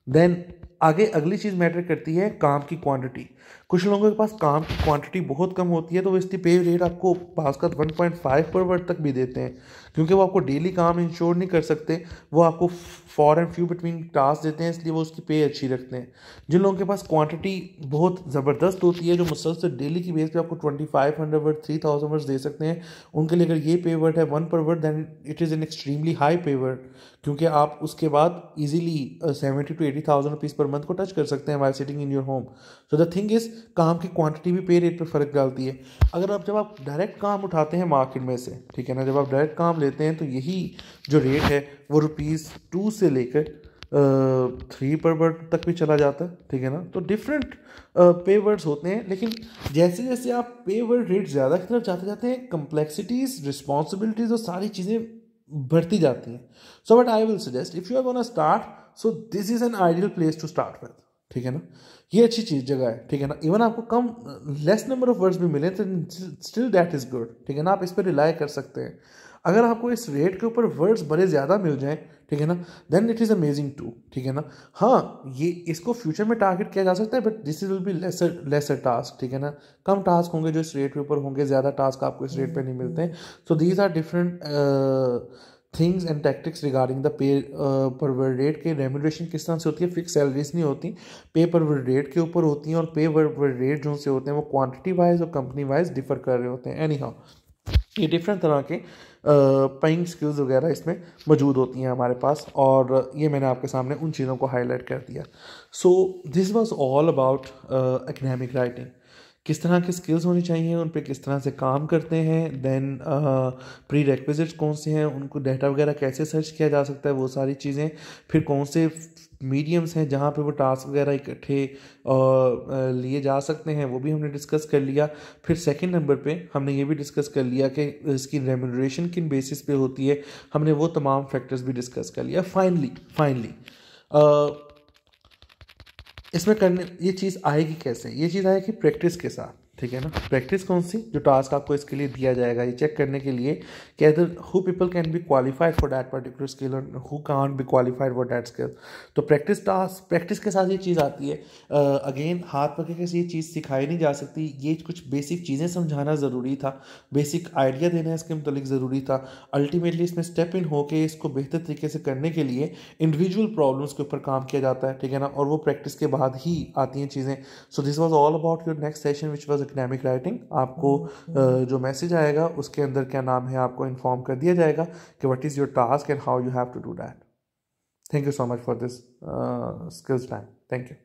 देन आगे अगली चीज़ मैटर करती है काम की क्वांटिटी। कुछ लोगों के पास काम की क्वांटिटी बहुत कम होती है तो वो इसकी पे रेट आपको पास का 1.5 पर वर्ड तक भी देते हैं, क्योंकि वो आपको डेली काम इंश्योर नहीं कर सकते, वो आपको for and few between task देते हैं, इसलिए वो उसकी पे अच्छी रखते हैं। जिन लोगों के पास क्वांटिटी बहुत ज़बरदस्त होती है, जो मुसलसल डेली की बेस पे आपको 2500 वर्ड 3000 वर्ड्स दे सकते हैं, उनके लिए अगर ये पे वर्ड है 1 पर word, than it is an extremely high pay word, क्योंकि आप उसके बाद easily 70,000 to 80,000 rupees per month को टच कर सकते हैं while sitting in your home. So the thing is काम की क्वांटिटी भी पे रेट पर फ़र्क डालती है। अगर जब आप डायरेक्ट काम उठाते हैं मार्केट में से, ठीक है ना, जब आप डायरेक्ट काम लेते हैं तो यही जो रेट है वो ₹2 से लेकर 3 पर वर्ड तक भी चला जाता है, ठीक है ना। तो डिफरेंट पे वर्ड्स होते हैं, लेकिन जैसे जैसे आप पे वर्ड रेट ज़्यादा की तरफ जाते जाते हैं, कम्प्लेक्सिटीज़, रिस्पॉन्सिबिलिटीज़ और सारी चीज़ें बढ़ती जाती हैं। So what I will suggest, if you are gonna start, so this is an ideal place to start with, ठीक है ना। ये अच्छी चीज़ जगह है, ठीक है ना। इवन आपको कम लेस नंबर ऑफ वर्ड्स भी मिले तो स्टिल दैट इज़ गुड, ठीक है ना। आप इस पर रिलाई कर सकते हैं। अगर आपको इस रेट के ऊपर वर्ड्स बड़े ज़्यादा मिल जाएं, ठीक है ना, then it is amazing to, ठीक है ना। हाँ, ये इसको फ्यूचर में टारगेट किया जा सकता है, but this will be lesser task, ठीक है ना। कम टास्क होंगे जो इस रेट के ऊपर होंगे, ज़्यादा टास्क आपको इस रेट पे नहीं मिलते हैं। So these are different things and tactics regarding the pay per word rate के। रेम्यूनरेशन किस तरह से होती है, फिक्स सैलरीज नहीं होती, पे पर वर्ड रेट के ऊपर होती हैं, और पे वर्ड रेट जो से होते हैं वो क्वांटिटी वाइज और कंपनी वाइज डिफर कर रहे होते हैं। एनी हाउ, ये डिफरेंट तरह के पेइंग स्किल्स वगैरह इसमें मौजूद होती हैं हमारे पास, और ये मैंने आपके सामने उन चीज़ों को हाईलाइट कर दिया। So this was all about academic writing. किस तरह की स्किल्स होनी चाहिए, उन पे किस तरह से काम करते हैं, देन प्री रेक्विजिट्स कौन से हैं, उनको डाटा वगैरह कैसे सर्च किया जा सकता है, वो सारी चीज़ें, फिर कौन से मीडियम्स हैं जहाँ पे वो टास्क वगैरह इकट्ठे लिए जा सकते हैं, वो भी हमने डिस्कस कर लिया। फिर सेकंड नंबर पे हमने ये भी डिस्कस कर लिया कि इसकी रेम्यूनरेशन किन बेसिस पे होती है, हमने वो तमाम फैक्टर्स भी डिस्कस कर लिया। फाइनली इसमें करने ये चीज़ आएगी कैसे, ये चीज़ आएगी प्रैक्टिस के साथ, ठीक है ना। प्रैक्टिस कौन सी, जो टास्क आपको इसके लिए दिया जाएगा, ये चेक करने के लिए कि other who people can be qualified for that particular skill और who can't be qualified for that skill. तो प्रैक्टिस के साथ ये चीज़ आती है। अगेन हाथ पकड़ के ये चीज़ सिखाई नहीं जा सकती, ये कुछ बेसिक चीज़ें समझाना ज़रूरी था, बेसिक आइडिया देना इसके मुतालिक ज़रूरी था। अल्टीमेटली इसमें स्टेप इन होके इसको बेहतर तरीके से करने के लिए इंडिविजुअल प्रॉब्लम्स के ऊपर काम किया जाता है, ठीक है ना, और वो प्रैक्टिस के बाद ही आती हैं चीज़ें। So this was all about your next session which was academic writing. आपको जो मैसेज आएगा उसके अंदर क्या नाम है आपको इन्फॉर्म कर दिया जाएगा कि what is your task and how you have to do that. Thank you so much for this skills time. Thank you.